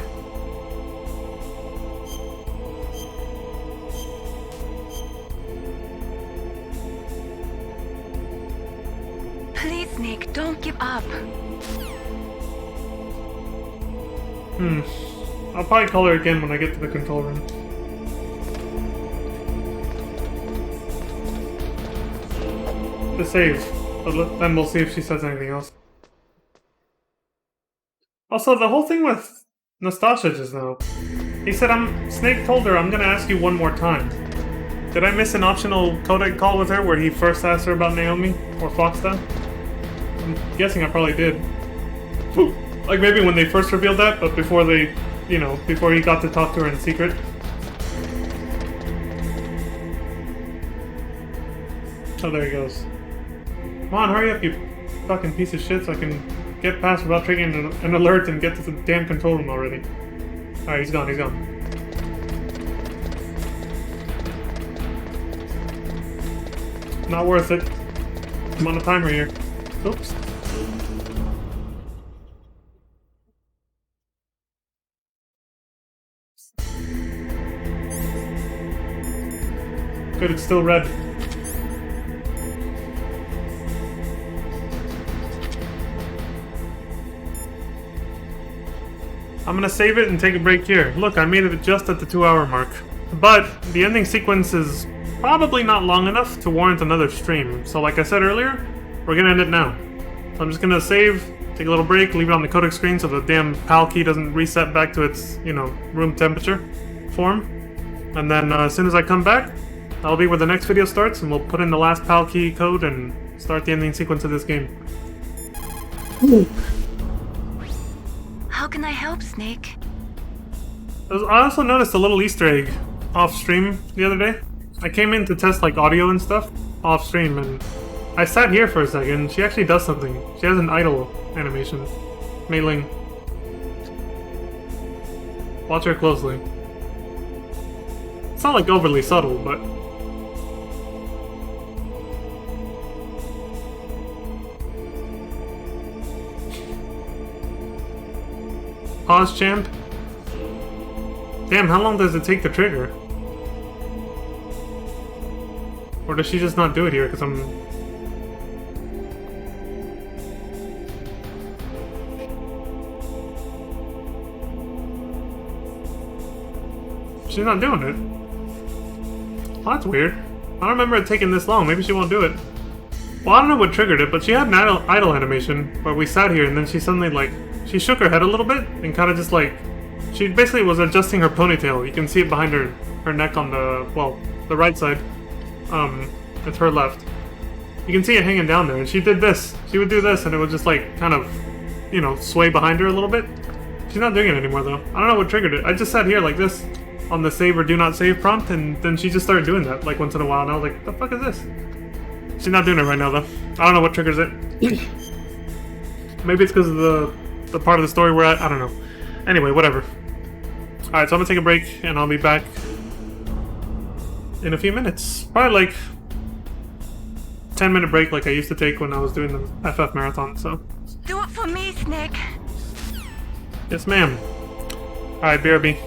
Please, Snake, don't give up. I'll probably call her again when I get to the control room. To save. But then we'll see if she says anything else. Also, the whole thing with Nastasha just now. He said, Snake told her, I'm gonna ask you one more time. Did I miss an optional codec call with her where he first asked her about Naomi? Or Foxta? I'm guessing I probably did. Like maybe when they first revealed that, but before they, you know, before he got to talk to her in secret. Oh, there he goes. Come on, hurry up, you fucking piece of shit, so I can get past without triggering an alert and get to the damn control room already. Alright, he's gone, he's gone. Not worth it. I'm on a timer here. Oops. Good, it's still red. I'm gonna save it and take a break here. Look, I made it just at the 2-hour mark. But the ending sequence is probably not long enough to warrant another stream. So like I said earlier, we're gonna end it now. So I'm just gonna save, take a little break, leave it on the codec screen so the damn PAL key doesn't reset back to its, you know, room temperature form. And then as soon as I come back, that'll be where the next video starts, and we'll put in the last PAL key code and start the ending sequence of this game. How can I help, Snake? I also noticed a little Easter egg off stream the other day. I came in to test like audio and stuff off stream, and I sat here for a second. She actually does something. She has an idle animation. Mei Ling. Watch her closely. It's not like overly subtle, but... Pause, champ. Damn, how long does it take to trigger? Or does she just not do it here because I'm... She's not doing it. Well, that's weird. I don't remember it taking this long. Maybe she won't do it. Well, I don't know what triggered it, but she had an idle animation where we sat here and then she suddenly, like... She shook her head a little bit and kind of just like... She basically was adjusting her ponytail. You can see it behind her her neck on the, well, the right side. It's her left. You can see it hanging down there, and she did this. She would do this, and it would just like kind of, you know, sway behind her a little bit. She's not doing it anymore though. I don't know what triggered it. I just sat here like this on the save or do not save prompt, and then she just started doing that like once in a while, and I was like, the fuck is this? She's not doing it right now though. I don't know what triggers it. Maybe it's because of the part of the story we're at. I don't know. Anyway, whatever. Alright, so I'm gonna take a break, and I'll be back in a few minutes. Probably like 10-minute break like I used to take when I was doing the FF marathon, so. Do it for me, Snake. Yes, ma'am. Alright, BRB.